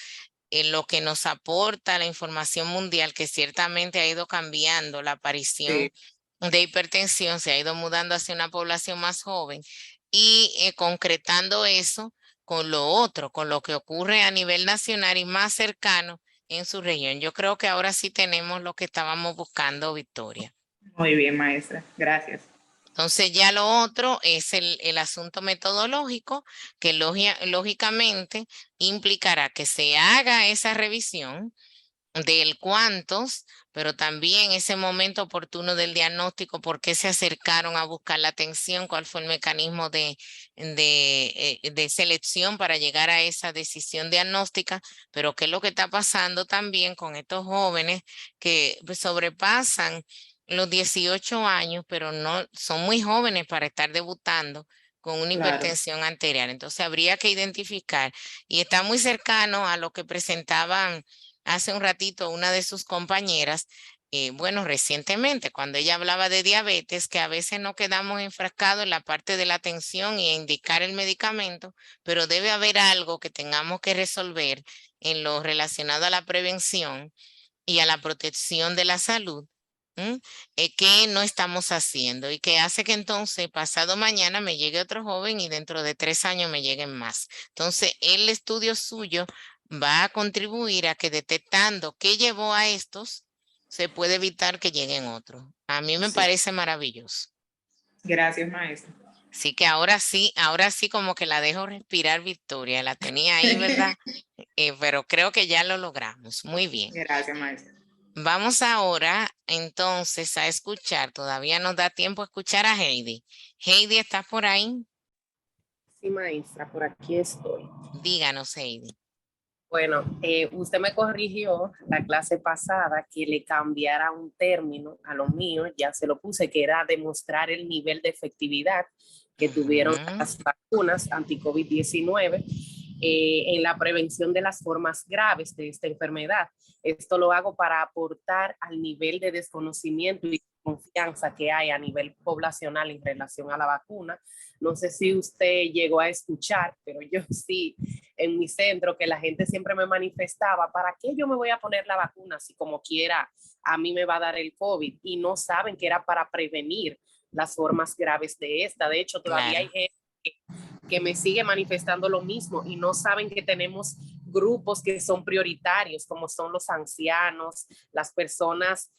en lo que nos aporta la información mundial, que ciertamente ha ido cambiando la aparición de hipertensión, se ha ido mudando hacia una población más joven, y concretando eso con lo otro, con lo que ocurre a nivel nacional y más cercano en su región. Yo creo que ahora sí tenemos lo que estábamos buscando, Victoria. Muy bien, maestra. Gracias. Entonces ya lo otro es el asunto metodológico, que lógicamente implicará que se haga esa revisión del cuántos, pero también ese momento oportuno del diagnóstico, por qué se acercaron a buscar la atención, cuál fue el mecanismo de selección para llegar a esa decisión diagnóstica, pero qué es lo que está pasando también con estos jóvenes que sobrepasan los 18 años, pero no son muy jóvenes para estar debutando con una hipertensión arterial. Entonces habría que identificar, y está muy cercano a lo que presentaban hace un ratito una de sus compañeras, bueno, recientemente, cuando ella hablaba de diabetes, que a veces no quedamos enfrascados en la parte de la atención y indicar el medicamento, pero debe haber algo que tengamos que resolver en lo relacionado a la prevención y a la protección de la salud, que no estamos haciendo, y que hace que entonces pasado mañana me llegue otro joven y dentro de 3 años me lleguen más. Entonces, el estudio suyo va a contribuir a que detectando qué llevó a estos, se puede evitar que lleguen otros. A mí me parece maravilloso. Gracias, maestra. Así que ahora sí como que la dejo respirar, Victoria. La tenía ahí, ¿verdad? Pero creo que ya lo logramos. Muy bien. Gracias, maestra. Vamos ahora entonces a escuchar. Todavía nos da tiempo a escuchar a Heidi. Heidi, ¿estás por ahí? Sí, maestra, por aquí estoy. Díganos, Heidi. Bueno, usted me corrigió la clase pasada que le cambiara un término a lo mío, ya se lo puse, que era demostrar el nivel de efectividad que tuvieron las vacunas anti-COVID-19 en la prevención de las formas graves de esta enfermedad. Esto lo hago para aportar al nivel de desconocimiento y confianza que hay a nivel poblacional en relación a la vacuna. No sé si usted llegó a escuchar, pero yo sí, en mi centro, que la gente siempre me manifestaba, ¿para qué yo me voy a poner la vacuna si como quiera a mí me va a dar el COVID? Y no saben que era para prevenir las formas graves de esta. De hecho, todavía hay gente que me sigue manifestando lo mismo y no saben que tenemos grupos que son prioritarios, como son los ancianos, las personas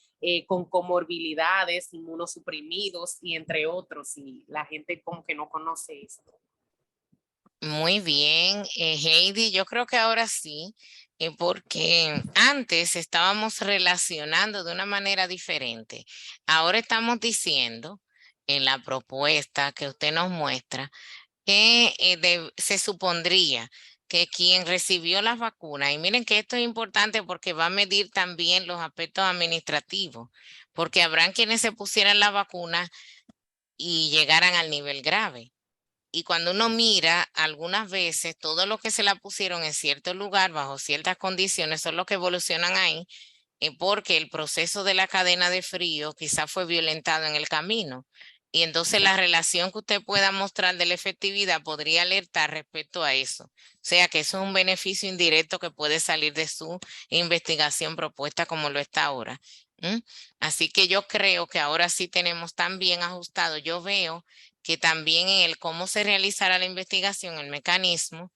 con comorbilidades, inmunosuprimidos y entre otros, y la gente como que no conoce esto. Muy bien, Heidi, yo creo que ahora sí, porque antes estábamos relacionando de una manera diferente. Ahora estamos diciendo en la propuesta que usted nos muestra que se supondría que quien recibió las vacunas, y miren que esto es importante porque va a medir también los aspectos administrativos, porque habrán quienes se pusieran la vacuna y llegaran al nivel grave. Y cuando uno mira, algunas veces, todo lo que se la pusieron en cierto lugar, bajo ciertas condiciones, son los que evolucionan ahí porque el proceso de la cadena de frío quizás fue violentado en el camino. Y entonces la relación que usted pueda mostrar de la efectividad podría alertar respecto a eso. O sea que eso es un beneficio indirecto que puede salir de su investigación propuesta como lo está ahora. Así que yo creo que ahora sí tenemos tan bien ajustado. Yo veo que también en el cómo se realizará la investigación, el mecanismo,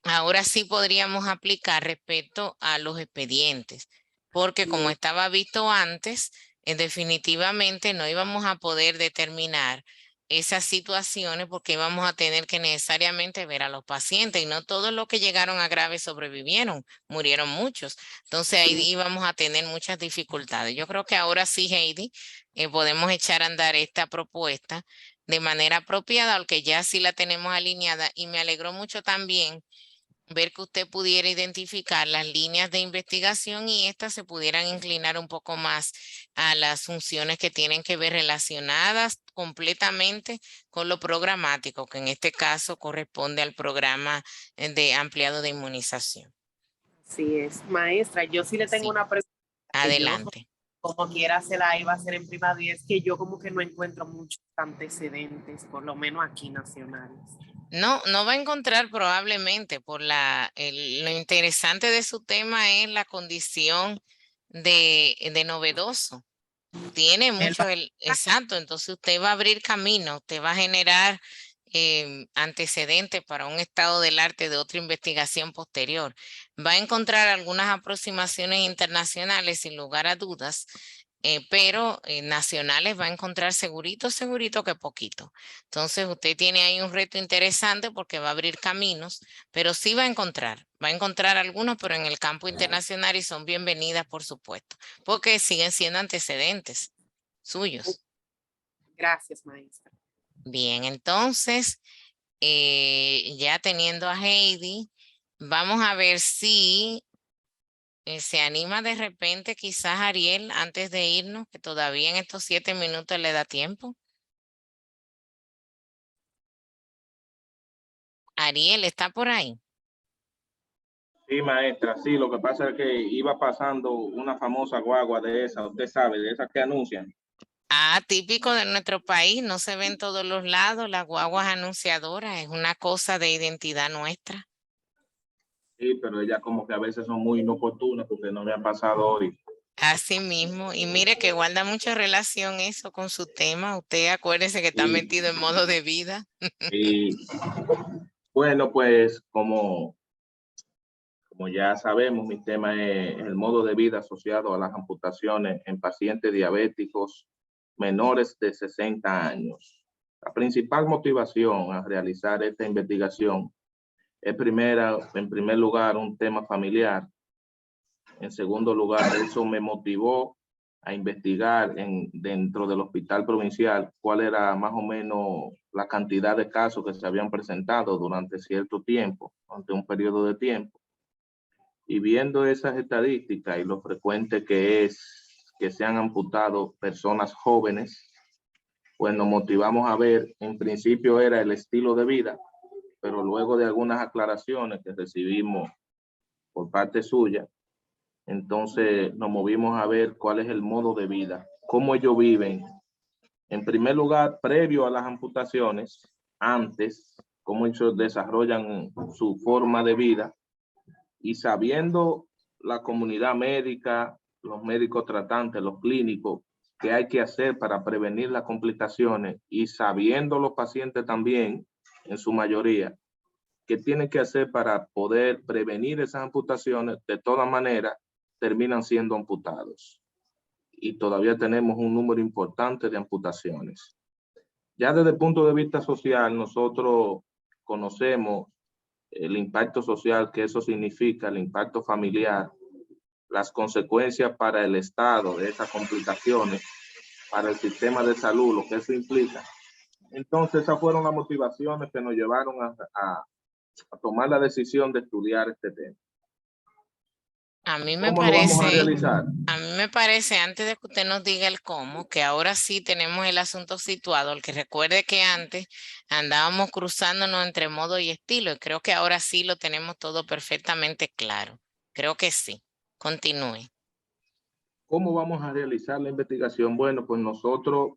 ahora sí podríamos aplicar respecto a los expedientes, porque como estaba visto antes, definitivamente no íbamos a poder determinar esas situaciones porque íbamos a tener que necesariamente ver a los pacientes y no todos los que llegaron a grave sobrevivieron, murieron muchos. Entonces ahí íbamos a tener muchas dificultades. Yo creo que ahora sí, Heidi, podemos echar a andar esta propuesta de manera apropiada, aunque ya sí la tenemos alineada, y me alegró mucho también ver que usted pudiera identificar las líneas de investigación y estas se pudieran inclinar un poco más a las funciones que tienen que ver relacionadas completamente con lo programático, que en este caso corresponde al programa de ampliado de inmunización. Así es, maestra, yo sí le tengo una pregunta. Adelante. Como quiera se la iba a hacer en privado y es que yo como que no encuentro muchos antecedentes, por lo menos aquí nacionales. No, no va a encontrar probablemente por lo interesante de su tema es la condición de novedoso. Tiene mucho, exacto, entonces usted va a abrir camino, usted va a generar antecedentes para un estado del arte de otra investigación posterior. Va a encontrar algunas aproximaciones internacionales sin lugar a dudas, pero nacionales va a encontrar segurito que poquito. Entonces usted tiene ahí un reto interesante porque va a abrir caminos, pero sí va a encontrar algunos, pero en el campo internacional y son bienvenidas, por supuesto, porque siguen siendo antecedentes suyos. Gracias, maestra. Bien, entonces, ya teniendo a Heidi, vamos a ver si se anima de repente quizás Ariel antes de irnos, que todavía en estos 7 minutos le da tiempo. Ariel, ¿está por ahí? Sí, maestra, sí, lo que pasa es que iba pasando una famosa guagua de esa, usted sabe, de esas que anuncian. Ah, típico de nuestro país, no se ve en todos los lados, las guaguas anunciadoras, es una cosa de identidad nuestra. Sí, pero ellas como que a veces son muy inoportunas porque no me ha pasado hoy. Así mismo, y mire que guarda mucha relación eso con su tema, usted acuérdese que está metido en modo de vida. Y bueno, pues como ya sabemos, mi tema es el modo de vida asociado a las amputaciones en pacientes diabéticos menores de 60 años. La principal motivación a realizar esta investigación es en primer lugar un tema familiar. En segundo lugar, eso me motivó a investigar dentro del hospital provincial cuál era más o menos la cantidad de casos que se habían presentado durante cierto tiempo, durante un periodo de tiempo. Y viendo esas estadísticas y lo frecuente que es que se han amputado personas jóvenes, pues nos motivamos a ver, en principio era el estilo de vida, pero luego de algunas aclaraciones que recibimos por parte suya, entonces nos movimos a ver cuál es el modo de vida, cómo ellos viven. En primer lugar, previo a las amputaciones, antes, cómo ellos desarrollan su forma de vida, y sabiendo la comunidad médica, los médicos tratantes, los clínicos, qué hay que hacer para prevenir las complicaciones, y sabiendo los pacientes también, en su mayoría, qué tienen que hacer para poder prevenir esas amputaciones, de todas maneras terminan siendo amputados. Y todavía tenemos un número importante de amputaciones. Ya desde el punto de vista social, nosotros conocemos el impacto social que eso significa, el impacto familiar, las consecuencias para el Estado de esas complicaciones, para el sistema de salud, lo que eso implica. Entonces, esas fueron las motivaciones que nos llevaron a tomar la decisión de estudiar este tema. A mí me ¿Cómo lo vamos a parece, realizar? antes de que usted nos diga el cómo, que ahora sí tenemos el asunto situado, el que recuerde que antes andábamos cruzándonos entre modo y estilo, y creo que ahora sí lo tenemos todo perfectamente claro. Creo que sí. Continúe. ¿Cómo vamos a realizar la investigación? Bueno, pues nosotros,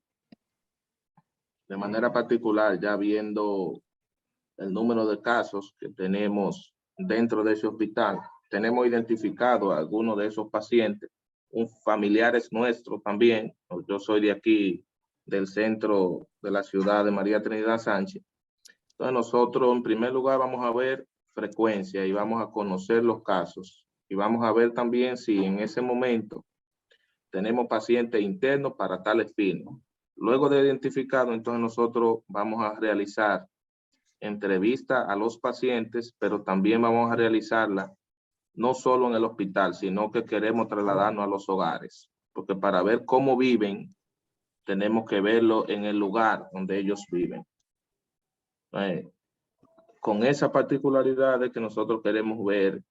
de manera particular, ya viendo el número de casos que tenemos dentro de ese hospital, tenemos identificado a algunos de esos pacientes, familiares nuestros también. Yo soy de aquí, del centro de la ciudad de María Trinidad Sánchez. Entonces nosotros, en primer lugar, vamos a ver frecuencia y vamos a conocer los casos. Y vamos a ver también si en ese momento tenemos pacientes internos para tales fines. Luego de identificado, entonces nosotros vamos a realizar entrevistas a los pacientes, pero también vamos a realizarla no solo en el hospital, sino que queremos trasladarnos a los hogares, porque para ver cómo viven, tenemos que verlo en el lugar donde ellos viven. Con esa particularidad de que nosotros queremos ver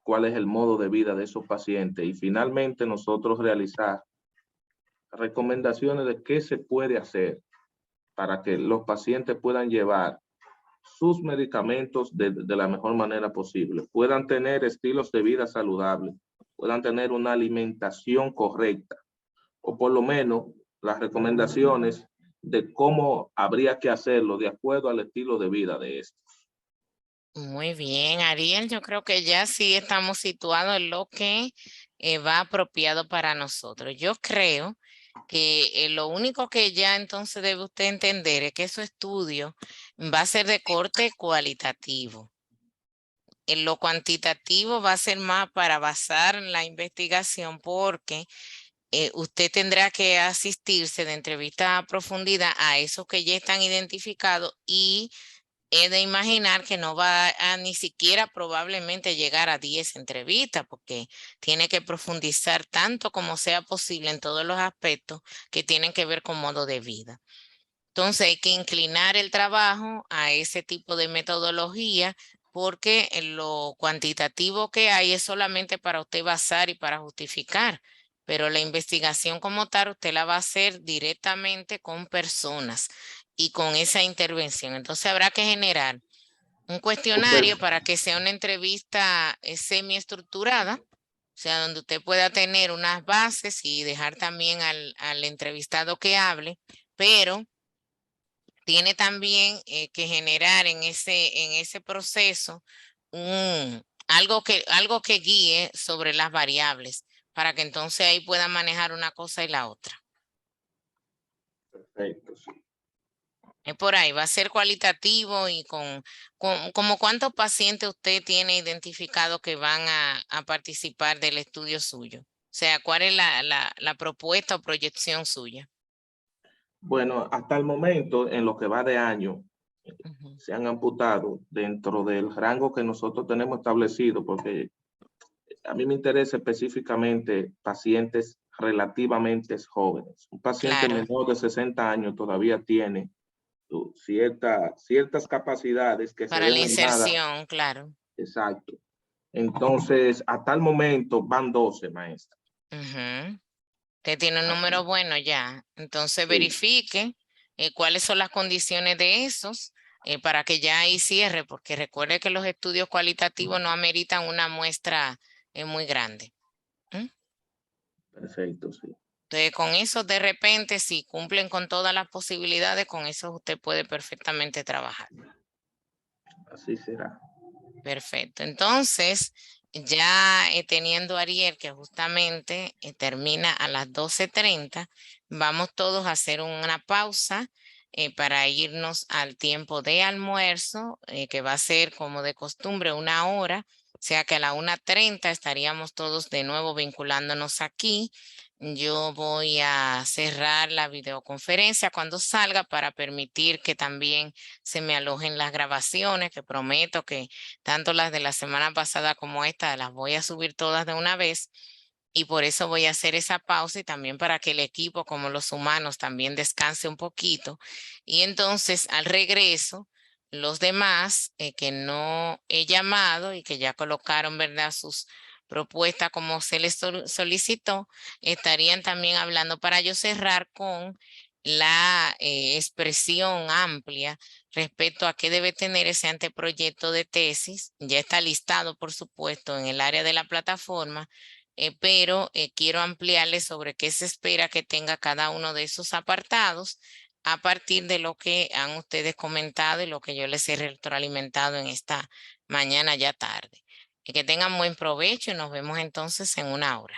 cuál es el modo de vida de esos pacientes y finalmente nosotros realizar recomendaciones de qué se puede hacer para que los pacientes puedan llevar sus medicamentos de la mejor manera posible, puedan tener estilos de vida saludables, puedan tener una alimentación correcta, o por lo menos las recomendaciones de cómo habría que hacerlo de acuerdo al estilo de vida de estos. Muy bien, Ariel, yo creo que ya sí estamos situados en lo que va apropiado para nosotros. Yo creo que lo único que ya entonces debe usted entender es que su estudio va a ser de corte cualitativo. En lo cuantitativo va a ser más para basar la investigación porque usted tendrá que asistirse de entrevista a profundidad a esos que ya están identificados y he de imaginar que no va a ni siquiera probablemente llegar a 10 entrevistas porque tiene que profundizar tanto como sea posible en todos los aspectos que tienen que ver con modo de vida. Entonces hay que inclinar el trabajo a ese tipo de metodología porque lo cuantitativo que hay es solamente para usted basar y para justificar, pero la investigación como tal usted la va a hacer directamente con personas y con esa intervención. Entonces habrá que generar un cuestionario para que sea una entrevista semiestructurada, o sea, donde usted pueda tener unas bases y dejar también al entrevistado que hable, pero tiene también que generar en ese proceso algo que guíe sobre las variables para que entonces ahí puedan manejar una cosa y la otra. Perfecto, sí. Es por ahí, va a ser cualitativo y como cuántos pacientes usted tiene identificado que van a participar del estudio suyo. O sea, ¿cuál es la propuesta o proyección suya? Bueno, hasta el momento, en lo que va de año, se han amputado dentro del rango que nosotros tenemos establecido, porque a mí me interesa específicamente pacientes relativamente jóvenes. Un paciente menor de 60 años todavía tiene ciertas capacidades que para se la ven inserción, claro. Exacto. Entonces, hasta el momento van 12, maestra. Usted tiene un número bueno ya. Entonces verifique cuáles son las condiciones de esos para que ya ahí cierre, porque recuerde que los estudios cualitativos no ameritan una muestra muy grande. Perfecto, sí. Entonces, con eso de repente, si cumplen con todas las posibilidades, con eso usted puede perfectamente trabajar. Así será. Perfecto. Entonces, ya teniendo a Ariel, que justamente termina a las 12:30, vamos todos a hacer una pausa para irnos al tiempo de almuerzo, que va a ser como de costumbre 1 hora. O sea que a la 1:30 estaríamos todos de nuevo vinculándonos aquí. Yo voy a cerrar la videoconferencia cuando salga para permitir que también se me alojen las grabaciones, que prometo que tanto las de la semana pasada como esta las voy a subir todas de una vez. Y por eso voy a hacer esa pausa y también para que el equipo como los humanos también descanse un poquito. Y entonces al regreso, los demás que no he llamado y que ya colocaron, ¿verdad?, sus propuestas como se les solicitó, estarían también hablando para yo cerrar con la expresión amplia respecto a qué debe tener ese anteproyecto de tesis. Ya está listado, por supuesto, en el área de la plataforma. pero quiero ampliarles sobre qué se espera que tenga cada uno de esos apartados a partir de lo que han ustedes comentado y lo que yo les he retroalimentado en esta mañana ya tarde. Que tengan buen provecho y nos vemos entonces en una hora.